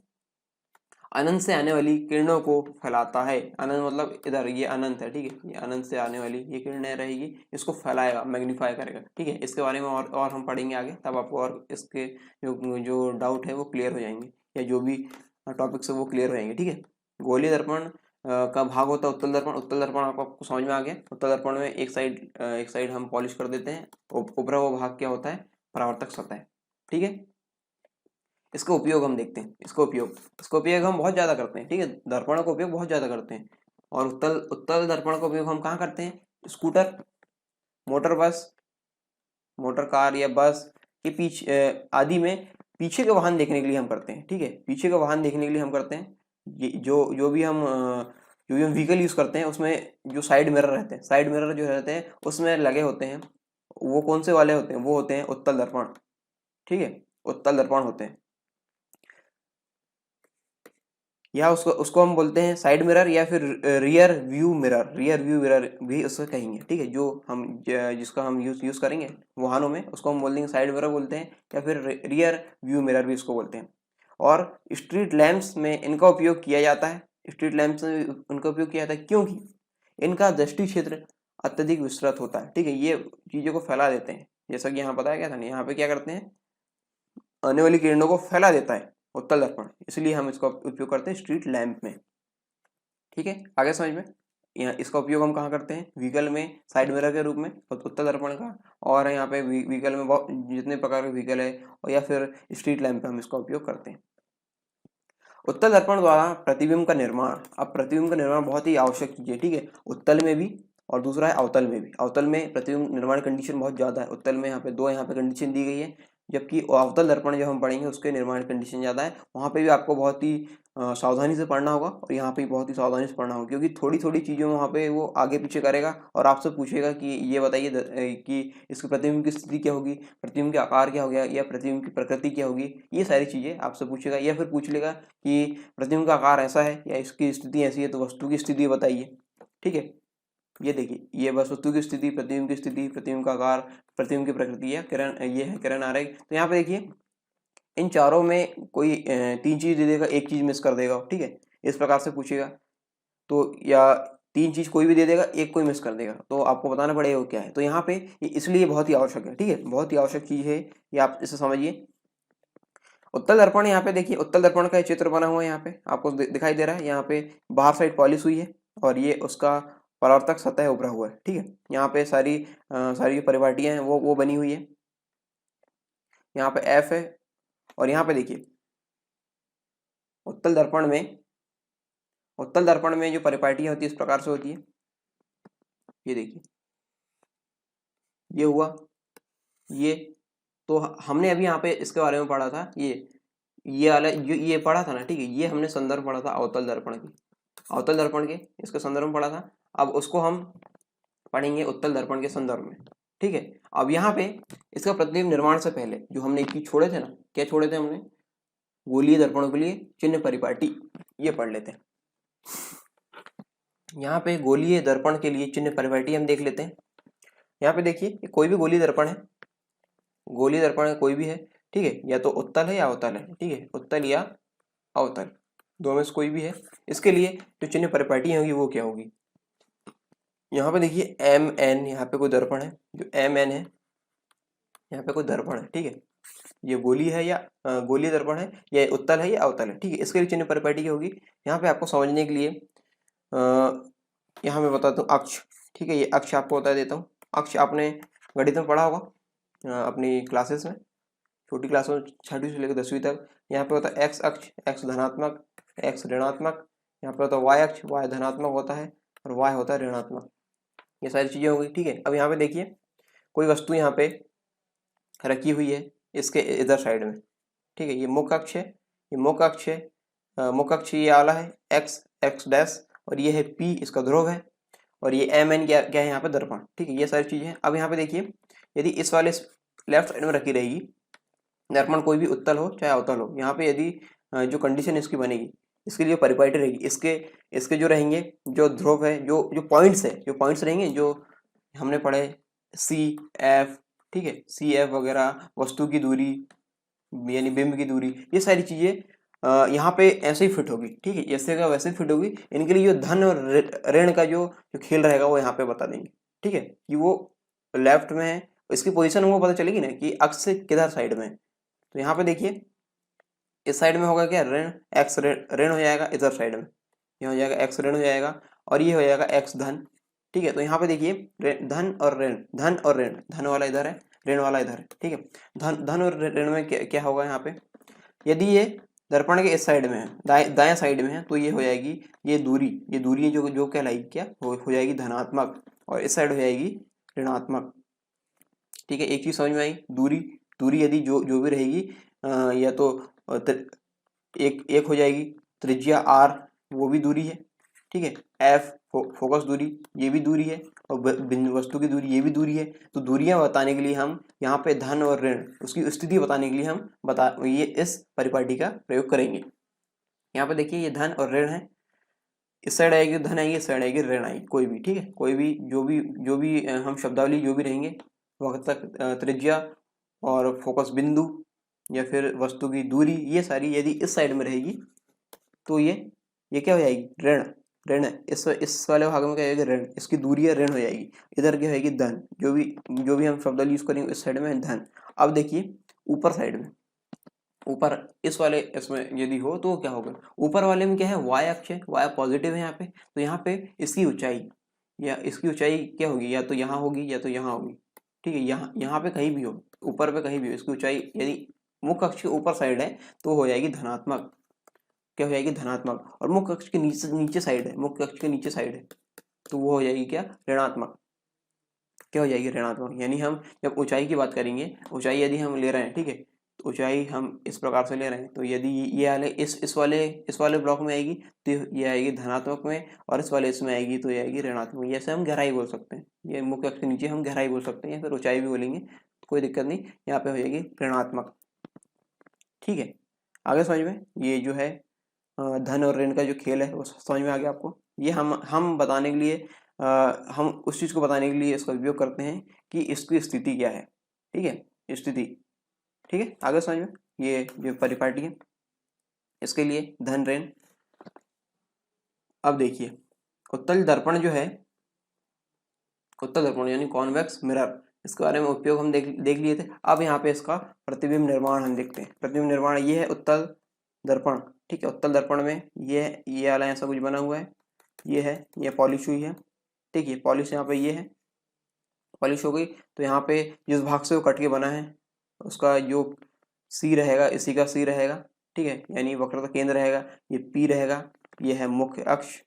अनंत से आने वाली किरणों को फैलाता है। अनंत मतलब इधर ये अनंत है, ठीक है, ये अनंत से आने वाली ये किरणें रहेगी, इसको फैलाएगा, मैग्नीफाई करेगा। ठीक है, इसके बारे में और हम पढ़ेंगे आगे, तब आपको और इसके जो डाउट है वो क्लियर हो जाएंगे, या जो भी टॉपिक्स है वो क्लियर हो जाएंगे। ठीक है, गोलीय दर्पण का भाग होता है उत्तल दर्पण। उत्तल दर्पण आपको समझ में आ गया। उत्तल दर्पण में एक साइड हम पॉलिश कर देते हैं, ऊपरा वो भाग क्या होता है, परावर्तक सतह। ठीक है, इसका उपयोग हम देखते हैं। इसका उपयोग हम बहुत ज़्यादा करते हैं। ठीक है, दर्पणों का उपयोग बहुत ज़्यादा करते हैं। और उत्तल दर्पण का उपयोग हम कहाँ करते हैं, स्कूटर, मोटर कार या बस के पीछे आदि में पीछे का वाहन देखने के लिए हम करते हैं। ठीक है, पीछे का वाहन देखने के लिए हम करते हैं। जो भी हम व्हीकल यूज़ करते हैं उसमें जो साइड मिरर रहते हैं, साइड मिरर जो रहते हैं उसमें लगे होते हैं, वो कौन से वाले होते हैं, वो होते हैं उत्तल दर्पण। ठीक है, उत्तल दर्पण होते हैं, या उसको हम बोलते हैं साइड मिरर या फिर रियर व्यू मिरर भी उसको कहेंगे। ठीक है, जो हम जिसका हम यूज करेंगे वाहनों में उसको हम बोल देंगे साइड मिरर बोलते हैं, या फिर रियर व्यू मिरर भी इसको बोलते हैं। और स्ट्रीट लैंप्स में इनका उपयोग किया जाता है। स्ट्रीट लैंप्स में उनका उपयोग किया जाता है क्योंकि इनका दृष्टि क्षेत्र अत्यधिक विस्तृत होता है। ठीक है, ये चीज़ों को फैला देते हैं, जैसा कि यहाँ बताया गया था ना, यहाँ पे क्या करते हैं, आने वाली किरणों को फैला देता है उत्तल दर्पण, इसलिए हम इसका उपयोग करते हैं स्ट्रीट लैंप में। ठीक है, आगे समझ में। यहाँ इसका उपयोग हम कहाँ करते हैं, व्हीकल में साइड मिरर के रूप में उत्तल दर्पण का, और यहाँ पे व्हीकल में जितने प्रकार के व्हीकल है, और या फिर स्ट्रीट लैंप पे हम इसका उपयोग करते हैं। उत्तल दर्पण द्वारा प्रतिबिंब का निर्माण। अब प्रतिबिंब का निर्माण बहुत ही आवश्यक चीज है, ठीक है, उत्तल में भी और दूसरा है अवतल में भी। अवतल में प्रतिबिंब निर्माण कंडीशन बहुत ज़्यादा है, उत्तल में यहाँ पे 2 यहाँ पे कंडीशन दी गई है, जबकि अवतल दर्पण जब हम पढ़ेंगे उसके निर्माण कंडीशन ज़्यादा है। वहाँ पे भी आपको बहुत ही सावधानी से पढ़ना होगा और यहाँ पे बहुत ही सावधानी से पढ़ना होगा, क्योंकि थोड़ी थोड़ी चीज़ें वहाँ पे वो आगे पीछे करेगा और आपसे पूछेगा कि ये बताइए कि इसके प्रतिबिंब की स्थिति क्या होगी, प्रतिबिंब का आकार क्या हो गया, या प्रतिबिंब की प्रकृति क्या होगी, ये सारी चीज़ें आपसे पूछेगा। या फिर पूछ लेगा कि प्रतिबिंब का आकार ऐसा है या इसकी स्थिति ऐसी है, तो वस्तु की स्थिति बताइए, ठीक है। ये देखिए, ये बस वस्तु की स्थिति, प्रतिबिंब की स्थिति, प्रतिबिंब का आकार, प्रतिबिंब की प्रकृति है किरण, ये है किरण आरेख। तो यहाँ पे देखिए इन चारों में कोई 3 चीज दे देगा, एक चीज मिस कर देगा, ठीक है, इस प्रकार से पूछेगा। तो या 3 चीज कोई भी दे देगा, एक कोई मिस कर देगा, तो आपको बताना पड़ेगा वो क्या है। तो यहाँ पे ये इसलिए बहुत ही आवश्यक है, ठीक है, बहुत ही आवश्यक चीज है ये, आप इसे समझिए। उत्तल दर्पण, यहाँ पे देखिए उत्तल दर्पण का चित्र बना हुआ है, यहाँ पे आपको दिखाई दे रहा है। यहाँ पे बाहर साइड पॉलिश हुई है और ये उसका परावर्तक सतह उभरा हुआ है, ठीक है। यहाँ पे सारी जो परिपाटियां हैं वो बनी हुई है। यहाँ पे एफ है और यहाँ पे देखिए उत्तल दर्पण में जो परिपाटियां होती है इस प्रकार से होती है। ये देखिए, ये हुआ, ये तो हमने अभी यहाँ पे इसके बारे में पढ़ा था, ये वाला ये पढ़ा था ना, ठीक है, ये हमने संदर्भ पढ़ा था अवतल दर्पण के इसके संदर्भ में पढ़ा था। अब उसको हम पढ़ेंगे उत्तल दर्पण के संदर्भ में, ठीक है। अब यहाँ पे इसका प्रतिबिंब निर्माण से पहले जो हमने एक चीज छोड़े थे ना, क्या छोड़े थे हमने, गोलीय दर्पणों के लिए चिन्ह परिपाटी, ये पढ़ लेते हैं। यहाँ पे गोलीय दर्पण के लिए चिन्ह परिपाटी हम देख लेते हैं। यहाँ पे देखिए कोई भी गोलीय दर्पण है, गोलीय दर्पण कोई भी है, ठीक है, या तो उत्तल है या अवतल है, ठीक है, उत्तल या अवतल, दो में से कोई भी है। इसके लिए जो चिन्ह परिपाटी होगी वो क्या होगी, यहाँ पे देखिए एम एन, यहाँ पे कोई दर्पण है, जो एम एन है यहाँ पे कोई दर्पण है, ठीक है, ये गोली है या गोलीय दर्पण है, या उत्तल है या अवतल है, ठीक है। इसके लिए चिन्ह परिपाटी क्या होगी, यहाँ पे आपको समझने के लिए यहाँ मैं बताता हूँ अक्ष, ठीक है, ये अक्ष आपको बता देता हूँ। अक्ष आपने गणित में पढ़ा होगा अपनी क्लासेस में, छोटी क्लासों में 6वीं से लेकर 10वीं तक। यहाँ पे होता है एक्स अक्ष, एक्स धनात्मक, एक्स ऋणात्मक, यहाँ पे होता है वाई अक्ष, वाई धनात्मक होता है और वाई होता है ऋणात्मक, ये सारी चीजें हो गई, ठीक है। अब यहाँ पे देखिए कोई वस्तु यहाँ पे रखी हुई है इसके इधर साइड में, ठीक है, ये मुख्य अक्ष है, ये मुख्य अक्ष है, मुख्य अक्ष ये वाला है एक्स, एक्स डैश, और ये है पी इसका ध्रुव है, और ये एम एन क्या है यहाँ पे दर्पण, ठीक है, ये सारी चीजें हैं। अब यहाँ पे देखिए यदि इस वाले लेफ्ट साइड में रखी रहेगी दर्पण, कोई भी उत्तल हो चाहे अवतल हो, यहाँ पे यदि जो कंडीशन इसकी बनेगी, इसके लिए परिपाटी रहेगी, इसके जो रहेंगे, जो ध्रुव है, जो पॉइंट्स रहेंगे जो हमने पढ़े सी एफ, ठीक है, सी एफ वगैरह, वस्तु की दूरी यानी बिंब की दूरी, ये सारी चीजें यहाँ पे ऐसे ही फिट होगी, ठीक है, ऐसे का वैसे फिट होगी। इनके लिए जो धन और ऋण का जो खेल रहेगा वो यहाँ पे बता देंगे, ठीक है, कि वो लेफ्ट में है, इसकी पोजीशन वो पता चलेगी ना कि अक्ष से किधर साइड में है। तो यहाँ पे देखिए इस साइड में होगा क्या, ऋण, एक्स ऋण हो जाएगा, इधर साइड में ये हो जाएगा एक्स ऋण हो जाएगा, और ये हो जाएगा एक्स धन, ठीक है। तो यहाँ पे देखिए धन और ऋण, धन वाला इधर है, ऋण वाला इधर है, ठीक है। धन और ऋण में क्या होगा यहाँ पे, यदि ये दर्पण के इस साइड में है, दाएं साइड में है, तो ये हो जाएगी ये दूरी जो कहलाएगी क्या हो जाएगी धनात्मक, और इस साइड हो जाएगी ऋणात्मक, ठीक है। एक चीज समझ में आई, दूरी यदि जो भी रहेगी या तो एक हो जाएगी, त्रिज्या आर वो भी दूरी है, ठीक है, एफ फोकस दूरी ये भी दूरी है, और वस्तु की दूरी ये भी दूरी है। तो दूरियां बताने के लिए हम यहाँ पे धन और ऋण उसकी स्थिति बताने के लिए हम ये इस परिपाटी का प्रयोग करेंगे। यहाँ पे देखिए ये धन और ऋण है, इस साइड आएगी धन आएगी, इस साइड आएगी ऋण आएगी, कोई भी, ठीक है, कोई भी जो भी हम शब्दावली जो भी रहेंगे वक्त तक त्रिज्या और फोकस बिंदु या फिर वस्तु की दूरी, ये सारी यदि इस साइड में रहेगी तो ये क्या हो जाएगी, ऋण इस वाले भाग में क्या हो जाएगी, ऋण, इसकी दूरी है ऋण हो जाएगी, इधर क्या होगी धन, जो भी हम शब्दावली यूज करेंगे इस साइड में धन। अब देखिए ऊपर साइड में, ऊपर इस वाले इसमें यदि हो तो क्या होगा, ऊपर वाले में क्या है, वाई अक्ष है, वाई पॉजिटिव है यहाँ पे, तो यहाँ पे इसकी ऊंचाई क्या होगी, या तो यहाँ होगी या तो यहाँ होगी, ठीक है, यहाँ पे कहीं भी हो, ऊपर पे कहीं भी हो, इसकी ऊंचाई यदि मुख्य अक्ष के ऊपर साइड है तो हो जाएगी धनात्मक, क्या हो जाएगी, धनात्मक। और मुख्य अक्ष के नीचे साइड है, मुख्य अक्ष के नीचे साइड है, तो वो हो जाएगी क्या, ऋणात्मक। क्या हो जाएगी, ऋणात्मक। यानी हम जब ऊंचाई की बात करेंगे, ऊंचाई यदि हम ले रहे हैं, ठीक है, तो ऊंचाई हम इस प्रकार से ले रहे हैं, तो यदि ये वाले इस वाले ब्लॉक में आएगी तो ये आएगी धनात्मक में, और इस वाले इसमें आएगी तो ये आएगी ऋणात्मक में। जैसे हम गहराई बोल सकते हैं, ये मुख्य अक्ष के नीचे हम गहराई बोल सकते हैं या फिर ऊंचाई भी बोलेंगे, तो कोई दिक्कत नहीं, यहाँ पे हो जाएगी ऋणात्मक। ठीक है, आगे समझ में, ये जो है धन और ऋण का जो खेल है वो समझ में आ गया आपको। ये हम बताने के लिए हम उस चीज़ को बताने के लिए इसका उपयोग करते हैं कि इसकी स्थिति क्या है। ठीक है, स्थिति। ठीक है, आगे समझ में, ये जो परिपाटी है इसके लिए धन ऋण। अब देखिए, उत्तल दर्पण जो है, उत्तल दर्पण यानी कॉन्वेक्स मिरर, इसके बारे में उपयोग हम देख लिए थे। अब यहाँ पे इसका प्रतिबिंब निर्माण हम देखते हैं। प्रतिबिंब निर्माण ये है उत्तल दर्पण। ठीक है, उत्तल दर्पण में ये वाला ऐसा कुछ बना हुआ है, ये है, ये पॉलिश हुई है। ठीक है, पॉलिश यहाँ पे ये है, पॉलिश हो गई। तो यहाँ पे जिस भाग से वो कट के बना है उसका जो सी रहेगा, इसी का सी रहेगा। ठीक है, यानी वक्रता केंद्र रहेगा, ये पी रहेगा, ये है मुख्य अक्ष,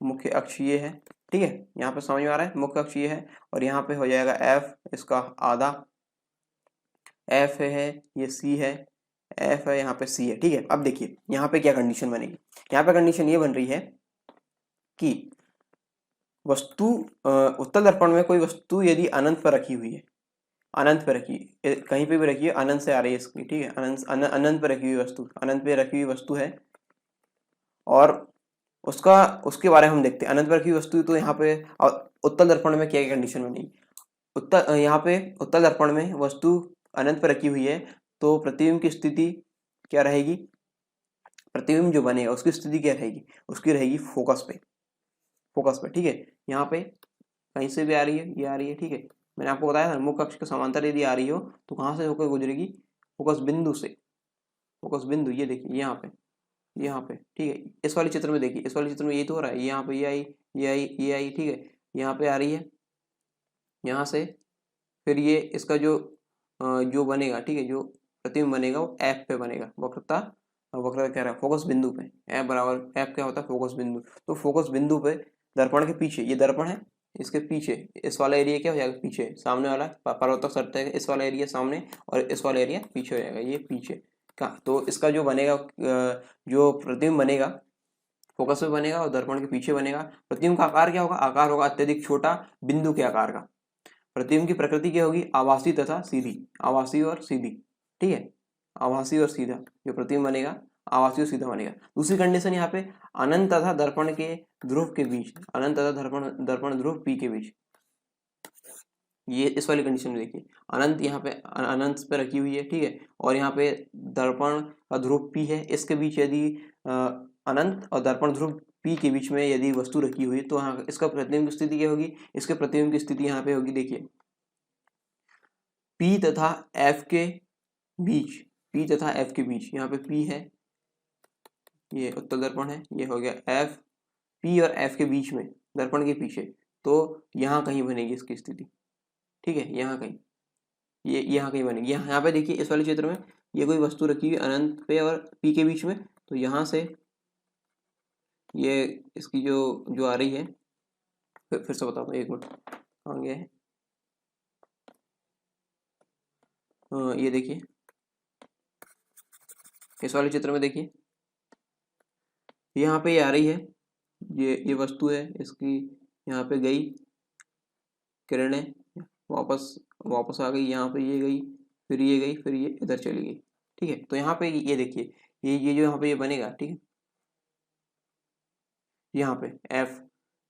मुख्य अक्ष ये है। ठीक है, यहाँ पे समझ में आ रहा है, मुख्य अक्ष ये है, और यहाँ पे हो जाएगा एफ, इसका आधा, एफ है, ये सी है, एफ है, यहाँ पे सी है। ठीक है, अब देखिए यहाँ पे क्या कंडीशन बनेगी। यहाँ पे कंडीशन ये बन रही है कि वस्तु उत्तल दर्पण में कोई वस्तु यदि अनंत पर रखी हुई है, अनंत पर रखी, कहीं पे भी रखी है, अनंत से आ रही है इसकी। ठीक है, अनंत पर रखी हुई वस्तु, अनंत पे रखी हुई वस्तु है, और उसके बारे में हम देखते हैं। अनंत पर रखी हुई वस्तु, तो यहाँ पे उत्तल दर्पण में क्या कंडीशन बनेगी। यहाँ पे उत्तल दर्पण में वस्तु अनंत पर रखी हुई है, तो प्रतिबिंब की स्थिति क्या रहेगी, प्रतिबिंब जो बनेगा उसकी स्थिति क्या रहेगी, उसकी रहेगी फोकस पे, फोकस पे। ठीक है, यहाँ पे कहीं से भी आ रही है, ये आ रही है। ठीक है, मैंने आपको बताया था मुख्य अक्ष के समांतर यदि आ रही हो तो कहाँ से होकर गुजरेगी, फोकस बिंदु से। फोकस बिंदु ये देखिए यहाँ पे, यहाँ पे। ठीक है, इस वाले चित्र में देखिए, इस वाले चित्र में ये तो हो रहा है, यहाँ पे ये आई, ये आई, ये आई। ठीक है, यहाँ पे आ रही है, यहाँ से फिर ये इसका जो बनेगा, ठीक है, जो प्रतिबिंब बनेगा वो एफ पे बनेगा, वक्रता कह रहा है फोकस बिंदु पे। एफ बराबर, एफ क्या होता है, फोकस बिंदु। तो फोकस बिंदु पे दर्पण के पीछे, ये दर्पण है, इसके पीछे इस वाला एरिया क्या हो जाएगा, पीछे, सामने वाला परावर्तक सतह है, इस वाला एरिया सामने और इस वाला एरिया पीछे हो जाएगा, ये पीछे का। तो इसका जो बनेगा, जो प्रतिबिंब बनेगा फोकस में बनेगा और दर्पण के पीछे बनेगा। प्रतिबिंब का आकार क्या होगा, आकार होगा अत्यधिक छोटा बिंदु के आकार का। प्रतिबिंब की प्रकृति क्या होगी, आभासी तथा सीधी, आभासी और सीधी। ठीक है, आभासी और सीधा जो प्रतिबिंब बनेगा, आभासी और सीधा बनेगा। दूसरी कंडीशन यहाँ पे, अनंत तथा दर्पण के ध्रुव के बीच, अनंत तथा दर्पण ध्रुव पी के बीच, ये इस वाली कंडीशन में देखिए, अनंत यहाँ पे अनंत पे रखी हुई है। ठीक है, और यहाँ पे दर्पण का ध्रुव पी है, इसके बीच यदि अनंत और दर्पण ध्रुव पी के बीच में यदि वस्तु रखी हुई तो हाँ, इसका प्रतिबिंब की स्थिति क्या होगी, इसके प्रतिबिंब की स्थिति यहाँ पे होगी, देखिए P तथा F के बीच, P तथा F के बीच, यहाँ पे P है, ये उत्तल दर्पण है, ये हो गया F, P और F के बीच में दर्पण के पीछे, तो यहाँ कहीं बनेगी इसकी स्थिति। ठीक है, यहाँ कहीं, ये यहाँ कहीं बनेगी। यहाँ पे देखिए इस वाले क्षेत्र में ये कोई वस्तु रखी हुई अनंत पे और P के बीच में, तो यहाँ से ये इसकी जो आ रही है, फिर से बताता हूँ, एक मिनट, कहाँ गया है, ये देखिए इस वाले चित्र में देखिए, यहाँ पे ये आ रही है, ये वस्तु है, इसकी यहाँ पे गई किरणें, वापस आ गई, यहाँ पे ये गई, फिर ये गई, फिर ये इधर चली गई। ठीक है, तो यहाँ पे ये देखिए, ये जो यहाँ पे ये बनेगा, ठीक है, यहाँ पे एफ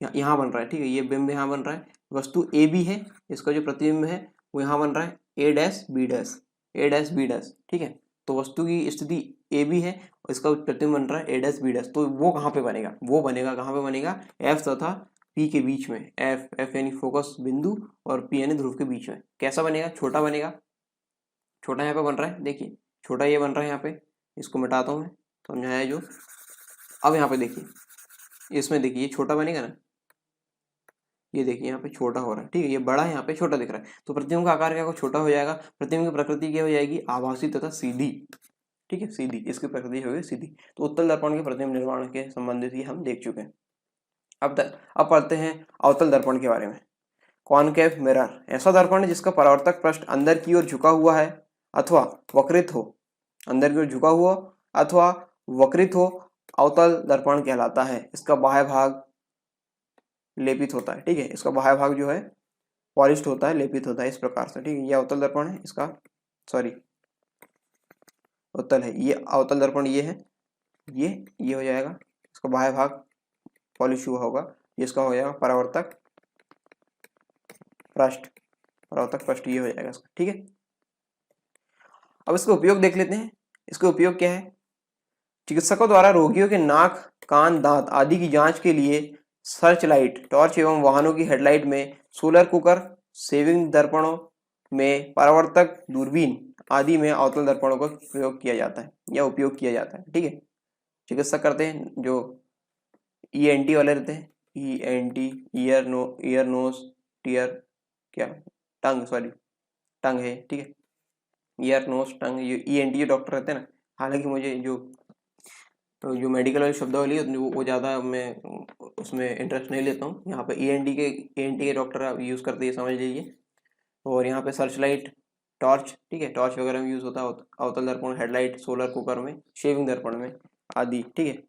यहाँ बन रहा है। ठीक है, ये बिंब यहाँ बन रहा है, वस्तु ए बी है, इसका जो प्रतिबिंब है वो यहाँ बन रहा है ए डैश बी डैश, ए डैश बी डैश। ठीक है, तो वस्तु की स्थिति ए बी है और इसका प्रतिबिंब बन रहा है ए डैश बी डैश। तो वो कहाँ पे बनेगा, वो बनेगा कहाँ पे बनेगा, एफ तथा पी के बीच में, एफ यानी फोकस बिंदु और पी यानी ध्रुव के बीच में। कैसा बनेगा, छोटा बनेगा, छोटा यहाँ पे बन रहा है, देखिए छोटा ये बन रहा है यहाँ पे, इसको मिटाता हूँ मैं, समझाया जो। अब यहाँ पे देखिए, इसमें देखिए ये छोटा बनेगा ना, ये देखिए यहाँ पे छोटा हो रहा है। ठीक है, ये बड़ा है, यहाँ पे छोटा दिख रहा है, तो प्रतिबिंब का आकार क्या होगा, छोटा हो जाएगा। प्रतिबिंब की प्रकृति क्या हो जाएगी, आभासी तथा सीधी। ठीक है, सीधी, इसकी प्रकृति होगी सीधी। तो उत्तल दर्पण के प्रतिबिंब निर्माण के संबंधित ये हम देख चुके हैं। अब पढ़ते हैं अवतल दर्पण के बारे में। कॉनकेव मिरर ऐसा दर्पण है जिसका परावर्तक पृष्ठ अंदर की ओर झुका हुआ है अथवा वक्रित हो, अंदर की ओर झुका हुआ अथवा वक्रित हो, अवतल दर्पण कहलाता है। इसका बाह्य भाग लेपित होता है, ठीक है, इसका बाह्य भाग जो है पॉलिश्ड होता है, लेपित होता है इस प्रकार से, ठीक है। ये अवतल दर्पण है, इसका सॉरी उत्तल है, ये अवतल दर्पण ये है, ये हो जाएगा, इसका बाह्य भाग पॉलिश हुआ होगा, इसका हो जाएगा परावर्तक पृष्ठ ये हो जाएगा इसका, ठीक है। अब इसका उपयोग देख लेते हैं। इसका उपयोग क्या है? चिकित्सकों द्वारा रोगियों के नाक, कान, दांत आदि की जांच के लिए सर्च लाइट, टॉर्च एवं वाहनों की हेडलाइट में, सोलर कुकर, सेविंग दर्पणों में, परावर्तक दूरबीन आदि में अवतल दर्पणों का प्रयोग किया जाता है या उपयोग किया जाता है, ठीक है। चिकित्सक करते हैं, जो ENT वाले रहते हैं, ENT ईयर नोज टीयर क्या टंग है, ठीक है, ईयर नोज टंग, ये ENT जो डॉक्टर रहते हैं ना। हालांकि मुझे जो मेडिकल वाली शब्दावली है वो ज़्यादा मैं उसमें इंटरेस्ट नहीं लेता हूँ। यहाँ पे ENT के डॉक्टर यूज़ करते हैं, समझ लीजिए। और यहाँ पे सर्च लाइट, टॉर्च, ठीक है, टॉर्च वगैरह में यूज़ होता है अवतल दर्पण, हेडलाइट, सोलर कुकर में, शेविंग दर्पण में आदि, ठीक है।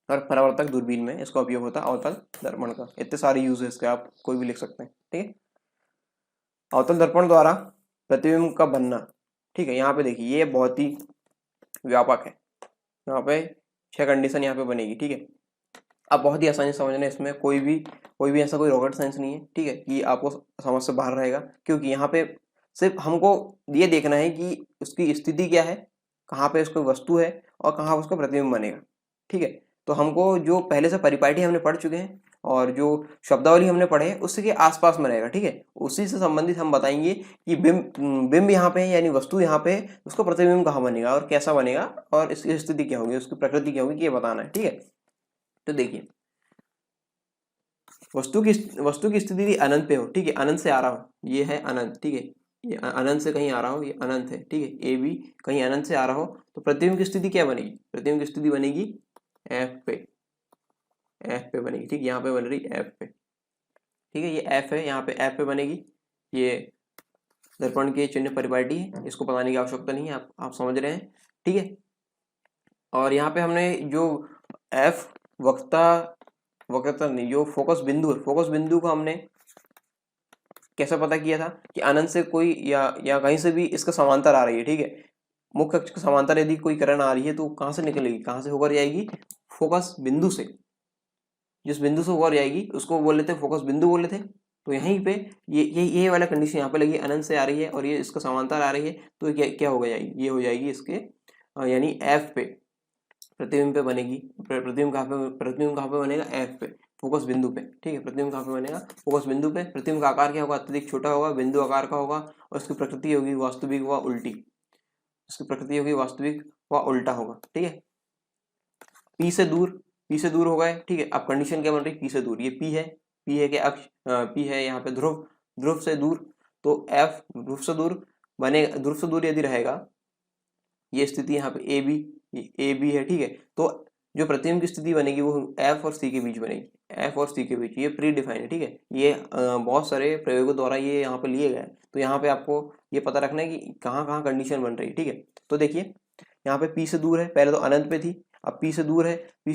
और परावर्तक दूरबीन में इसका उपयोग होता है अवतल दर्पण का। इतने सारे यूज है इसके, आप कोई भी लिख सकते हैं, ठीक है। अवतल दर्पण द्वारा प्रतिबिंब का बनना, ठीक है। यहाँ पे देखिए ये बहुत ही व्यापक है, यहाँ पे 6 कंडीशन यहाँ पे बनेगी, ठीक है। आप बहुत ही आसानी से समझना, इसमें कोई भी ऐसा कोई रॉकेट साइंस नहीं है, ठीक है, कि आपको समझ से बाहर रहेगा। क्योंकि यहाँ पे सिर्फ हमको ये देखना है कि उसकी स्थिति क्या है, कहाँ पे उसको वस्तु है और कहाँ उसका प्रतिबिंब बनेगा, ठीक है। तो हमको जो पहले से परिपाटी हमने पढ़ चुके हैं और जो शब्दावली हमने पढ़े हैं उसके आसपास में रहेगा, ठीक है। उसी से संबंधित हम बताएंगे कि बिंब यहाँ पे है, यानी वस्तु यहाँ पे है, उसका प्रतिबिंब कहाँ बनेगा और कैसा बनेगा और इसकी स्थिति क्या होगी, उसकी प्रकृति क्या होगी, ये बताना है, ठीक है। तो देखिए, वस्तु की स्थिति थी अनंत पे हो, ठीक है, अनंत से आ रहा हो, ये है अनंत, ठीक है, ये अनंत से कहीं आ रहा हो, ये अनंत है, ठीक है, ए बी कहीं अनंत से आ रहा हो, तो प्रतिबिंब की स्थिति क्या बनेगी? प्रतिबिंब की स्थिति बनेगी एफ पे बनेगी, ठीक, यहाँ पे बन रही एफ पे, ठीक है, ये एफ है, यहाँ पे एफ पे बनेगी। ये दर्पण के चिन्ह परिपाटी है, इसको बताने की आवश्यकता नहीं है, आप समझ रहे हैं, ठीक है। और यहाँ पे हमने जो एफ वक्रता नहीं, जो फोकस बिंदु है, फोकस बिंदु को हमने कैसे पता किया था कि अनंत से कोई या कहीं से भी इसका समांतर आ रही है, ठीक है। मुख्य अक्ष के समांतर यदि कोई किरण आ रही है तो कहाँ से निकलेगी, कहाँ से होकर जाएगी? फोकस बिंदु से। जिस बिंदु से होकर जाएगी उसको बोल लेते फोकस बिंदु बोल लेते। तो यहीं पे ये वाला कंडीशन यहाँ पे लगी, अनंत से आ रही है और ये इसका समांतर आ रही है, तो क्या हो जाएगी? ये हो जाएगी इसके यानी एफ पे प्रतिबिंब पे बनेगी। प्रतिबिंब कहाँ पे बनेगा? एफ पे, फोकस बिंदु पे, ठीक है। प्रतिबिंब कहाँ पे बनेगा? फोकस बिंदु पे। प्रतिबिंब का आकार क्या होगा? अत्यधिक छोटा होगा, बिंदु आकार का होगा और उसकी प्रकृति होगी वास्तविक व उल्टी। इसकी प्रकृति होगी वास्तविक व उल्टा होगा, ठीक है। पी से दूर हो गए, ठीक है। अब कंडीशन क्या बन रही? पी से दूर, ये पी है कि अक्ष, पी है यहाँ पे ध्रुव से दूर, तो एफ ध्रुव से दूर बनेगा। ध्रुव से दूर यदि रहेगा, ये स्थिति यहाँ पे ए बी है, ठीक है। तो जो प्रतिबिंब की स्थिति बनेगी वो एफ और सी के बीच बनेगी, एफ और सी के बीच, ये प्री डिफाइंड है, ठीक है। ये बहुत सारे प्रयोगों द्वारा ये यहाँ पे लिए गए। तो यहाँ पे आपको ये पता रखना है कि कहाँ कहाँ कंडीशन बन रही है, ठीक है। तो देखिए यहाँ पे पी से दूर है, पहले तो अनंत पे थी, अब पी से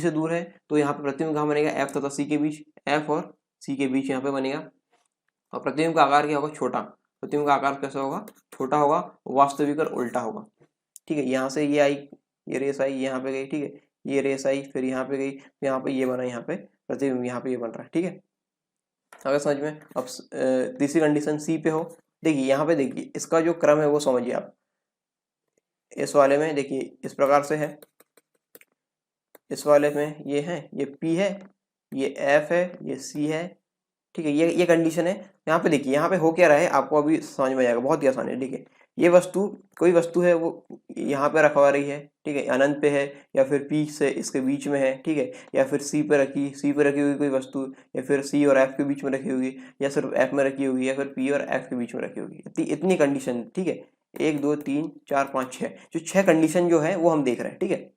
दूर है, तो यहाँ पे प्रतिबिंब कहाँ बनेगा? एफ तथा सी के बीच, एफ और सी के बीच यहाँ पे बनेगा। और प्रतिबिंब का आकार क्या होगा? छोटा। प्रतिबिंब का आकार कैसा होगा? छोटा होगा, वास्तविक और उल्टा होगा, ठीक है। यहाँ से ये आई, ये रेस आई, यहाँ पे गई, ठीक है, ये रेस आई, फिर यहाँ पे गई, यहाँ पे ये बना, यहाँ पे प्रतिबिंब यहाँ पे ये बन रहा है, ठीक है। अगर समझ में। अब तीसरी कंडीशन सी पे हो, देखिए यहाँ पे देखिए इसका जो क्रम है वो समझिए आप। इस वाले में देखिए इस प्रकार से है, इस वाले में ये है, ये P है, ये F है, ये C है, ठीक है। ये कंडीशन है। यहाँ पे देखिए, यहाँ पे हो क्या रहा है आपको अभी समझ में आएगा, बहुत ही आसान है, ठीक है। ये वस्तु, कोई वस्तु है वो यहाँ पे रखवा रही है, ठीक है, अनंत पे है, या फिर P से इसके बीच में है, ठीक है, या फिर C पे रखी हुई कोई वस्तु, या फिर C और F के बीच में रखी होगी, या सिर्फ F में रखी होगी, या फिर P और F के बीच में रखी होगी। इतनी कंडीशन, ठीक है। 1 2 3 4 5 6, जो 6 कंडीशन जो है वो हम देख रहे हैं। ठीक है,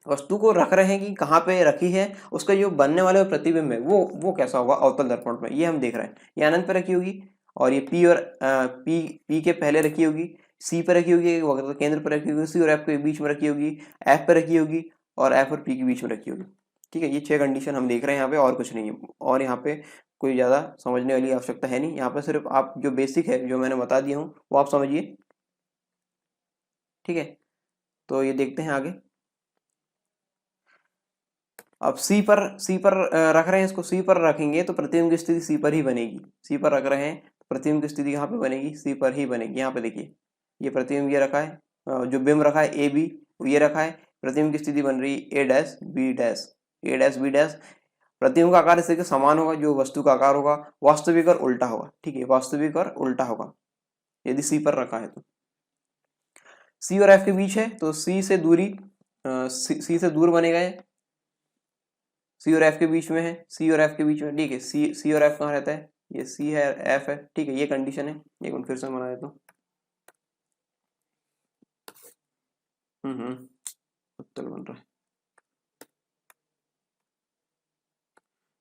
वस्तु को रख रहे हैं कि कहाँ पे रखी है, उसका जो बनने वाला प्रतिबिंब है वो कैसा होगा अवतल दर्पण में, ये हम देख रहे हैं। ये अनंत पे रखी होगी और ये पी और पी के पहले रखी होगी, सी पे रखी होगी, वक्र केंद्र पर रखी होगी, सी और एफ के बीच में रखी होगी, एफ पे रखी होगी और एफ और पी के बीच में रखी होगी। ठीक है, ये 6 कंडीशन हम देख रहे हैं यहाँ पे, और कुछ नहीं है। और यहाँ पे कोई ज़्यादा समझने वाली आवश्यकता है नहीं, यहाँ पे सिर्फ आप जो बेसिक है जो मैंने बता दिया हूँ वो आप समझिए। ठीक है, तो ये देखते हैं आगे। अब सी पर रख रहे हैं, इसको सी पर रखेंगे तो प्रतिबिंब की स्थिति सी पर ही बनेगी। सी पर रख रहे हैं तो प्रतिबिंब की स्थिति यहाँ पे बनेगी, सी पर ही बनेगी। यहाँ पे देखिए ये प्रतिबिंब ये रखा है, जो बिंब रखा है ए बी ये रखा है, प्रतिबिंब की स्थिति बन रही है ए डैश बी डैश, ए डैश बी डैश। प्रतिबिंब का आकार इसके समान होगा, जो वस्तु का आकार होगा वास्तविक और उल्टा होगा। ठीक है, वास्तविक और उल्टा होगा यदि सी पर रखा है तो। सी और एफ के बीच है तो सी से दूरी सी से दूर बनेगा ये, सी और एफ के बीच में है, सी और एफ के बीच में। ठीक है, सी और एफ कहाँ रहता है, ये सी है एफ है। ठीक है, ये कंडीशन है। एक मिनट फिर से बना देता हूँ। उत्तर बन रहा है,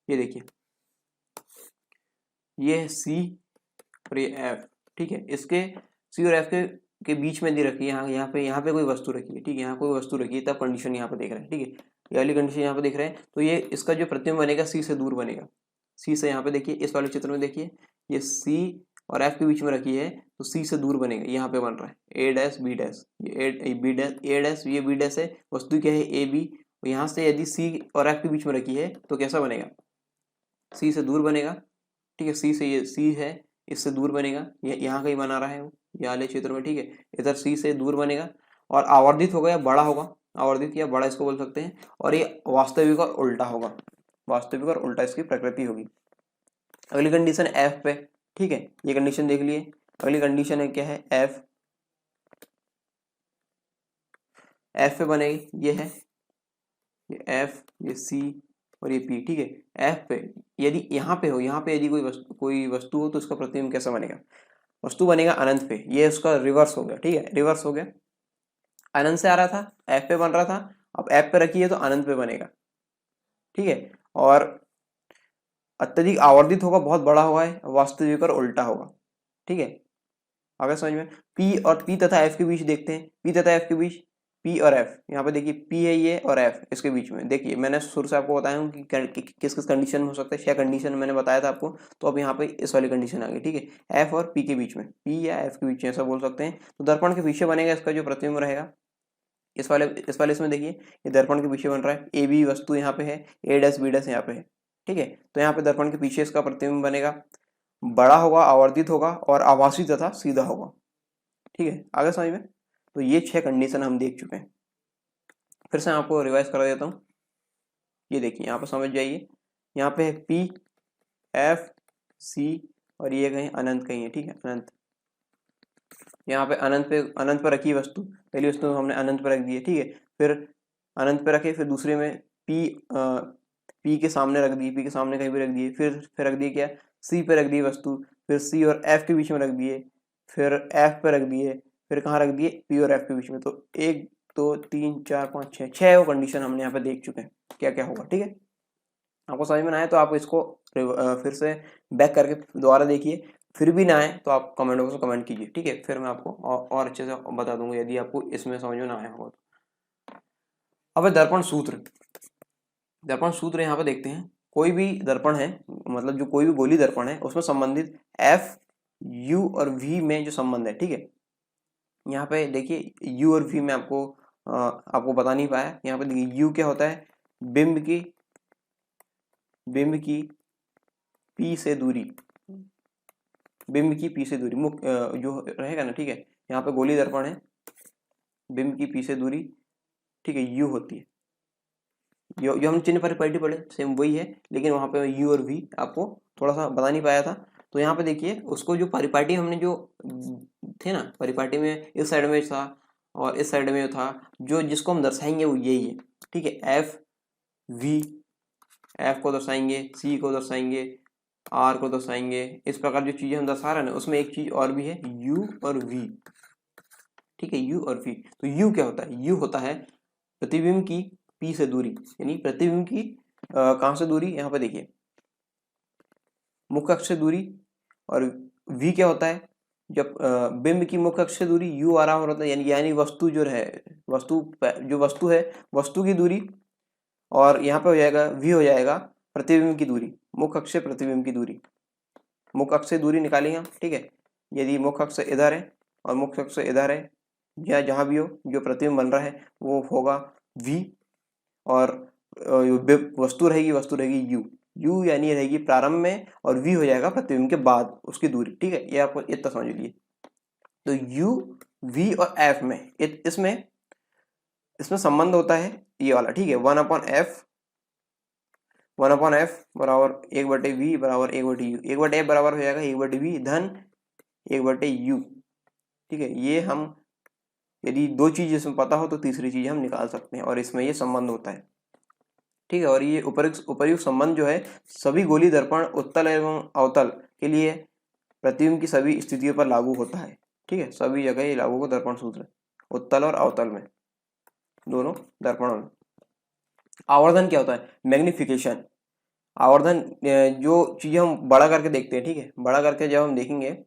ये देखिए ये है सी और ये एफ। ठीक है, इसके सी और एफ के बीच में दे रखी है, यहाँ पे कोई वस्तु रखी है। ठीक है, यहाँ कोई वस्तु रखी है, तब कंडीशन यहाँ पे देख रहे हैं। ठीक है, ये वाली कंडीशन यहाँ पे देख रहे हैं, तो ये इसका जो प्रतिबिंब बनेगा सी से दूर बनेगा। सी से यहाँ पे देखिए, इस वाले चित्र में देखिए ये सी और एफ के बीच में रखी है तो सी से दूर बनेगा। यहाँ पे बन रहा है ए डैश बी डैश, ये बी डैश ए डैश, ये बी डैश है, वस्तु क्या है ए बी। यहाँ से यदि सी और एफ के बीच में रखी है तो कैसा बनेगा, सी से दूर बनेगा। ठीक है, सी से ये सी है इससे दूर बनेगा, ये यहाँ कहीं बना रहा है वो ये वाले क्षेत्र में। ठीक है, इधर सी से दूर बनेगा और आवर्धित होगा या बड़ा होगा, आवर्धित या बड़ा इसको बोल सकते हैं। और ये वास्तविक और उल्टा होगा, वास्तविक और उल्टा इसकी प्रकृति होगी। अगली कंडीशन एफ पे। ठीक है, ये कंडीशन देख लिए। अगली कंडीशन है क्या है, एफ, एफ पे बनेगी, ये है ये एफ, ये सी और ये पी। ठीक है, एफ पे यदि यहाँ पे हो, यहाँ पे यदि कोई वस्तु हो तो उसका प्रतिबिंब कैसा बनेगा, वस्तु बनेगा अनंत पे। ये उसका रिवर्स हो गया। ठीक है, रिवर्स हो गया, अनंत से आ रहा था एफ पे बन रहा था, अब एफ पे रखिए तो अनंत पे बनेगा। ठीक है, और अत्यधिक आवर्धित होगा, बहुत बड़ा हुआ है, वास्तविक और उल्टा होगा। ठीक है, आगे समझ में। पी और पी तथा एफ के बीच देखते हैं, पी तथा एफ के बीच, पी और एफ यहाँ पे देखिए, पी है ये और एफ इसके बीच में। देखिए मैंने शुरू से आपको बताया हूँ कि किस किस कंडीशन में हो सकता है, 6 कंडीशन मैंने बताया था आपको। तो अब यहाँ पे इस वाली कंडीशन आ गई। ठीक है, एफ और पी के बीच में, पी या एफ के बीच में ऐसा बोल सकते हैं। तो दर्पण के पीछे बनेगा इसका जो प्रतिबिंब रहेगा, इस वाले इसमें देखिए ये दर्पण के पीछे बन रहा है, ए बी वस्तु यहाँ पे है, ए डैश बी डैश यहाँ पे है। ठीक है, तो यहाँ पे दर्पण के पीछे इसका प्रतिबिंब बनेगा, बड़ा होगा, आवर्धित होगा और आभासी तथा सीधा होगा। ठीक है, आगे समझ में। तो ये 6 कंडीशन हम देख चुके हैं, फिर से आपको रिवाइज करा देता हूँ। ये देखिए यहाँ पे समझ जाइए, यहाँ पे है पी एफ सी और ये कहीं अनंत कहीं है। ठीक है, अनंत, यहाँ पे अनंत पे रखी वस्तु, पहली वस्तु हमने अनंत पे रख दी है। ठीक है, फिर अनंत पे रखे, फिर दूसरे में पी के सामने रख दी, पी के सामने कहीं भी रख दिए, फिर रख दिए क्या, सी पे रख दी वस्तु, फिर सी और एफ के बीच में रख दिए, फिर एफ पे रख दिए, फिर कहाँ रख दिए, पी और एफ के बीच में। तो 1 2 3 4 5 6 वो कंडीशन हमने यहाँ पे देख चुके हैं क्या क्या होगा। ठीक है, आपको समझ में ना आए तो आप इसको फिर से बैक करके दोबारा देखिए, फिर भी ना आए तो आप कमेंट बॉक्स में कमेंट कीजिए। ठीक है, फिर मैं आपको और अच्छे से बता दूंगा यदि आपको इसमें समझ में ना आया होगा तो। अब दर्पण सूत्र, दर्पण सूत्र यहाँ पे देखते हैं। कोई भी दर्पण है, मतलब जो कोई भी गोली दर्पण है उसमें संबंधित एफ यू और वी में जो संबंध है। ठीक है, यहाँ पे देखिए यू और वी में आपको बता नहीं पाया। यहाँ पे देखिए यू क्या होता है, बिंब की पी से दूरी, बिंब की पी से दूरी मुख्य जो रहेगा ना। ठीक है, यहाँ पे गोली दर्पण है, बिंब की पी से दूरी, ठीक है, यू होती है। जो हम चिन्ह परिपाटी पढ़े सेम वही है, लेकिन वहाँ पे यू और वी आपको थोड़ा सा बता नहीं पाया था। तो यहाँ पे देखिए उसको जो परिपाटी हमने जो थे ना, परिपाटी में इस साइड में था और इस साइड में था, जो जिसको हम दर्शाएंगे वो यही है। ठीक है, एफ वी, एफ को दर्शाएंगे, सी को दर्शाएंगे, आर को दर्शाएंगे। इस प्रकार जो चीजें हम दर्शा रहे हैं ना, उसमें एक चीज और भी है, यू और वी। ठीक है, यू और वी। तो यू क्या होता है? यू होता है प्रतिबिंब की पी से दूरी, यानी प्रतिबिंब की कहाँ से दूरी, यहाँ पे देखिए मुख्य अक्ष से दूरी। और वी क्या होता है? जब बिंब की मुख्य अक्ष से दूरी यू आ रहा होता है, यानी वस्तु जो है, जो वस्तु है, वस्तु की दूरी। और यहाँ पे हो जाएगा वी, हो जाएगा प्रतिबिंब की दूरी, मुख्य अक्ष से प्रतिबिंब की दूरी। मुख्य अक्ष से दूरी निकालेंगे हम, ठीक है। यदि मुख्य अक्ष इधर है और मुख्य अक्ष इधर है, या जहाँ भी हो, जो प्रतिबिंब बन रहा है वो होगा वी। और वस्तु रहेगी यू। यू यानी रहेगी प्रारंभ में, और वी हो जाएगा प्रतिबिंब के बाद उसकी दूरी, ठीक है। ये आपको इतना समझ लीजिए। तो यू, वी और एफ में इसमें संबंध होता है ये वाला, ठीक है। 1/f बराबर 1/v बराबर 1/u। 1/f बराबर हो जाएगा 1/v धन 1/u, ठीक है। ये हम यदि दो चीज इसमें पता हो तो तीसरी चीज हम निकाल सकते हैं, और इसमें ये संबंध होता है, ठीक है। और ये उपर्युक्त संबंध जो है सभी गोलीय दर्पण उत्तल एवं अवतल के लिए प्रतिबिंब की सभी स्थितियों पर लागू होता है, ठीक है। सभी जगह ये लागू हो दर्पण सूत्र, उत्तल और अवतल में, दोनों दर्पणों में। आवर्धन क्या होता है? मैग्निफिकेशन। आवर्धन जो चीज हम बड़ा करके देखते हैं, ठीक है, बड़ा करके जब हम देखेंगे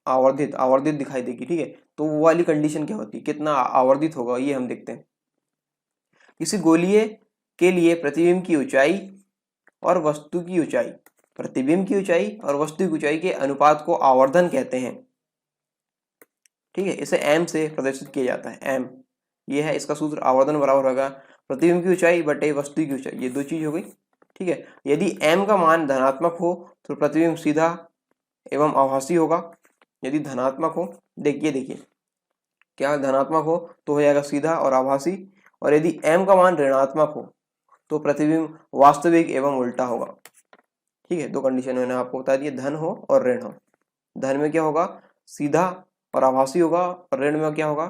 आवर्धित दिखाई देगी, ठीक है। तो वो वाली कंडीशन क्या होती है, कितना आवर्धित होगा, ये हम देखते हैं। किसी गोलीय के लिए प्रतिबिंब की ऊंचाई और वस्तु की ऊंचाई, प्रतिबिंब की ऊंचाई और वस्तु की ऊंचाई के अनुपात को आवर्धन कहते हैं, ठीक है। इसे एम से प्रदर्शित किया जाता है, एम। ये है इसका सूत्र, आवर्धन बराबर होगा प्रतिबिंब की ऊंचाई बटे वस्तु की ऊंचाई, ये दो चीज हो गई, ठीक है। यदि एम का मान धनात्मक हो तो प्रतिबिंब सीधा एवं आभासी होगा। यदि धनात्मक हो, देखिए क्या धनात्मक हो तो हो जाएगा सीधा और आभासी। और यदि एम का मान ऋणात्मक हो तो प्रतिबिंब वास्तविक एवं उल्टा होगा, ठीक है। दो कंडीशन मैंने आपको बता दिया, धन हो और ऋण हो। धन में क्या होगा? सीधा और आभासी होगा, और ऋण में क्या होगा?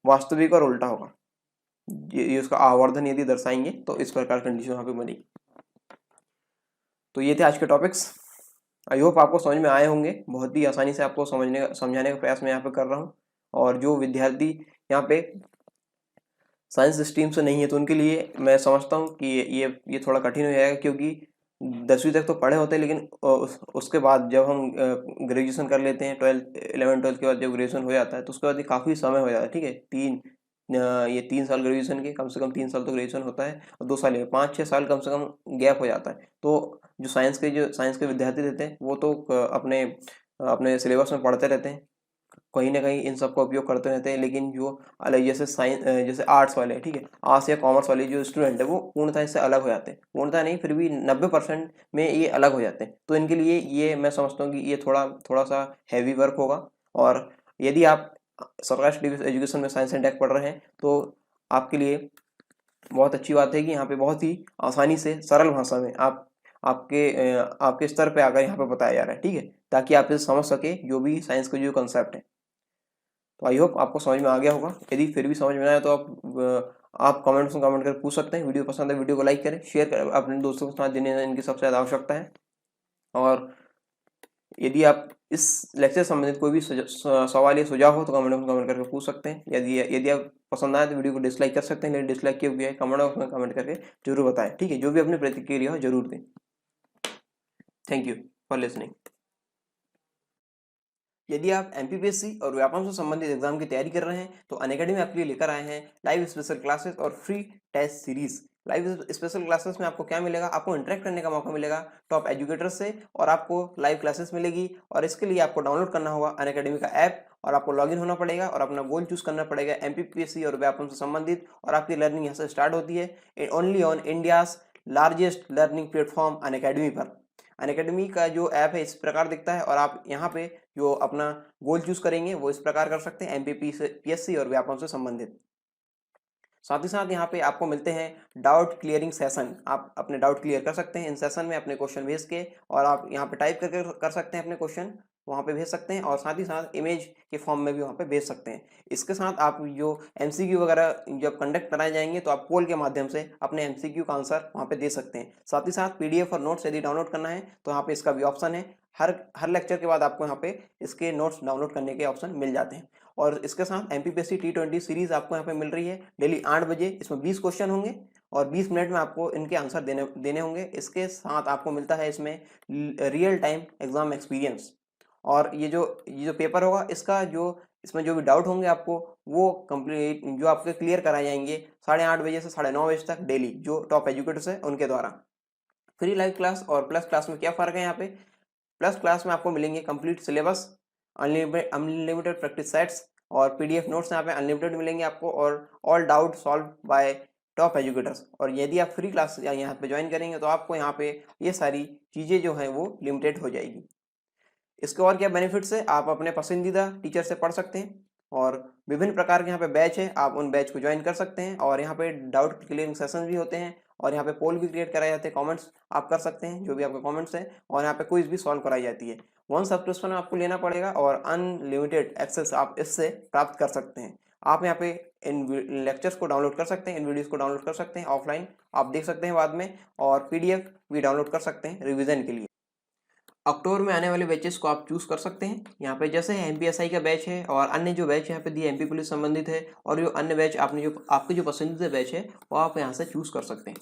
वास्तविक और उल्टा होगा। ये उसका आवर्धन यदि दर्शाएंगे तो इस प्रकार कंडीशन यहाँ पे बनेगी। तो ये थे आज के टॉपिक्स। आई होप आपको समझ में आए होंगे। बहुत ही आसानी से आपको समझाने का प्रयास मैं यहाँ पे कर रहा हूँ। और जो विद्यार्थी यहाँ पे साइंस स्ट्रीम से नहीं है तो उनके लिए मैं समझता हूँ कि ये थोड़ा कठिन हो जाएगा, क्योंकि 10वीं तक तो पढ़े होते हैं, लेकिन उसके बाद जब हम ग्रेजुएशन कर लेते हैं, 11th-12th के बाद जब ग्रेजुएशन हो जाता है तो उसके बाद काफ़ी समय हो जाता है, ठीक है। ये 3 साल ग्रेजुएशन के, कम से कम 3 साल तो ग्रेजुएशन होता है, और 2 साल 5-6 साल कम से कम गैप हो जाता है। तो जो साइंस के विद्यार्थी रहते हैं वो तो अपने सिलेबस में पढ़ते रहते हैं, कहीं ना कहीं इन सब का उपयोग करते रहते हैं। लेकिन जो अलग जैसे आर्ट्स वाले, ठीक है, आर्ट्स या कॉमर्स वाले जो स्टूडेंट है वो पूर्णतः इससे अलग हो जाते हैं, पूर्णतः नहीं फिर भी 90% में ये अलग हो जाते हैं। तो इनके लिए ये मैं समझता हूँ कि ये थोड़ा सा हैवी वर्क होगा। और यदि आप सरकारी एजुकेशन में साइंस एंड टेक पढ़ रहे हैं तो आपके लिए बहुत अच्छी बात है कि यहाँ पे बहुत ही आसानी से सरल भाषा में आपके स्तर पे आकर यहाँ पे बताया जा रहा है, ठीक है, ताकि आप इसे समझ सके जो भी साइंस के जो कंसेप्ट है। तो आई होप आपको समझ में आ गया होगा। यदि फिर भी समझ में ना आया तो आप कमेंट कर पूछ सकते हैं। वीडियो पसंद है वीडियो को लाइक करें, शेयर करें अपने दोस्तों के साथ जिन्हें इनकी सबसे ज़्यादा आवश्यकता है। और यदि आप इस लेक्चर से संबंधित कोई भी सवाल या सुझाव हो तो कमेंट करके पूछ सकते हैं। यदि आप पसंद आए तो वीडियो को डिसलाइक कर सकते हैं, लेकिन डिसलाइक क्यों किया है कमेंट बॉक्स में कमेंट करके जरूर बताएं, ठीक है। जो भी अपनी प्रतिक्रिया हो जरूर दें। Thank you for listening. यदि आप एमपीपीएससी और व्यापम से संबंधित एग्जाम की तैयारी कर रहे हैं तो अनअकैडमी आपके लिए लेकर आए हैं लाइव स्पेशल क्लासेस और free test series. Live special classes में आपको क्या मिलेगा? आपको इंटरेक्ट करने का मौका मिलेगा टॉप एजुकेटर्स से, और आपको लाइव क्लासेस मिलेगी। और इसके लिए आपको डाउनलोड करना होगा अनअकैडमी का ऐप, और आपको लॉगिन होना पड़ेगा और अपना गोल चूज करना पड़ेगा एमपीपीएससी और व्यापम से संबंधित। और आपकी लर्निंग यहाँ से स्टार्ट होती है only on India's largest learning platform Unacademy पर। अनअकैडमी का जो ऐप है इस प्रकार दिखता है, और आप यहाँ पे जो अपना गोल चूज करेंगे वो इस प्रकार कर सकते हैं एमपीपीएससी और व्यापम से संबंधित। साथ ही साथ यहाँ पे आपको मिलते हैं डाउट क्लियरिंग सेशन। आप अपने डाउट क्लियर कर सकते हैं इन सेशन में अपने क्वेश्चन भेज के, और आप यहाँ पे टाइप करके कर सकते हैं अपने क्वेश्चन, वहाँ पे भेज सकते हैं, और साथ ही साथ इमेज के फॉर्म में भी वहाँ पे भेज सकते हैं। इसके साथ आप जो एमसीक्यू वगैरह जब कंडक्ट कराए जाएंगे तो आप पोल के माध्यम से अपने एमसीक्यू का आंसर वहाँ पे दे सकते हैं। साथ ही साथ पीडीएफ और नोट्स यदि डाउनलोड करना है तो यहाँ पे इसका भी ऑप्शन है। हर लेक्चर के बाद आपको यहाँ पे इसके नोट्स डाउनलोड करने के ऑप्शन मिल जाते हैं। और इसके साथ एमपीपीएससी T20 सीरीज आपको यहाँ पे मिल रही है डेली 8 बजे। इसमें 20 क्वेश्चन होंगे और 20 मिनट में आपको इनके आंसर देने होंगे। इसके साथ आपको मिलता है इसमें रियल टाइम एग्जाम एक्सपीरियंस। और ये जो पेपर होगा इसमें जो भी डाउट होंगे आपको वो कंप्लीट जो आपके क्लियर कराए जाएंगे 8:30 बजे से 9:30 बजे तक डेली, जो टॉप एजुकेटर्स है उनके द्वारा। फ्री लाइव क्लास और प्लस क्लास में क्या फ़र्क है यहाँ पे? प्लस क्लास में आपको मिलेंगे complete syllabus, unlimited practice sets और पीडीएफ नोट्स यहाँ पे अनलिमिटेड मिलेंगे आपको, और all doubt solve by top educators. और यदि आप फ्री क्लास यहाँ पे ज्वाइन करेंगे तो आपको यहाँ पे ये सारी चीज़ें जो हैं वो लिमिटेड हो जाएगी। इसके और क्या बेनिफिट्स है? आप अपने पसंदीदा टीचर से पढ़ सकते हैं और विभिन्न प्रकार के यहाँ पे बैच है, आप उन बैच को ज्वाइन कर सकते हैं। और यहाँ पे डाउट क्लियरिंग सेशन भी होते हैं और यहाँ पे पोल भी क्रिएट कराए जाते हैं, कमेंट्स आप कर सकते हैं जो भी आपके कमेंट्स हैं, और यहाँ पे क्विज भी सॉल्व कराई जाती है। 1 सब्सक्रिप्शन आपको लेना पड़ेगा और अनलिमिटेड एक्सेस आप इससे प्राप्त कर सकते हैं। आप यहाँ पे इन लेक्चर्स को डाउनलोड कर सकते हैं, इन वीडियोज़ को डाउनलोड कर सकते हैं, ऑफलाइन आप देख सकते हैं बाद में, और पीडीएफ भी डाउनलोड कर सकते हैं रिविजन के लिए। अक्टूबर में आने वाले बैचेस को आप चूज़ कर सकते हैं। यहाँ पे जैसे एमपीएसआई का बैच है और अन्य जो बैच यहाँ पे दिए एमपी पुलिस संबंधित है, और जो अन्य बैच आपके जो पसंदीदा बैच है वो आप यहाँ से चूज़ कर सकते हैं।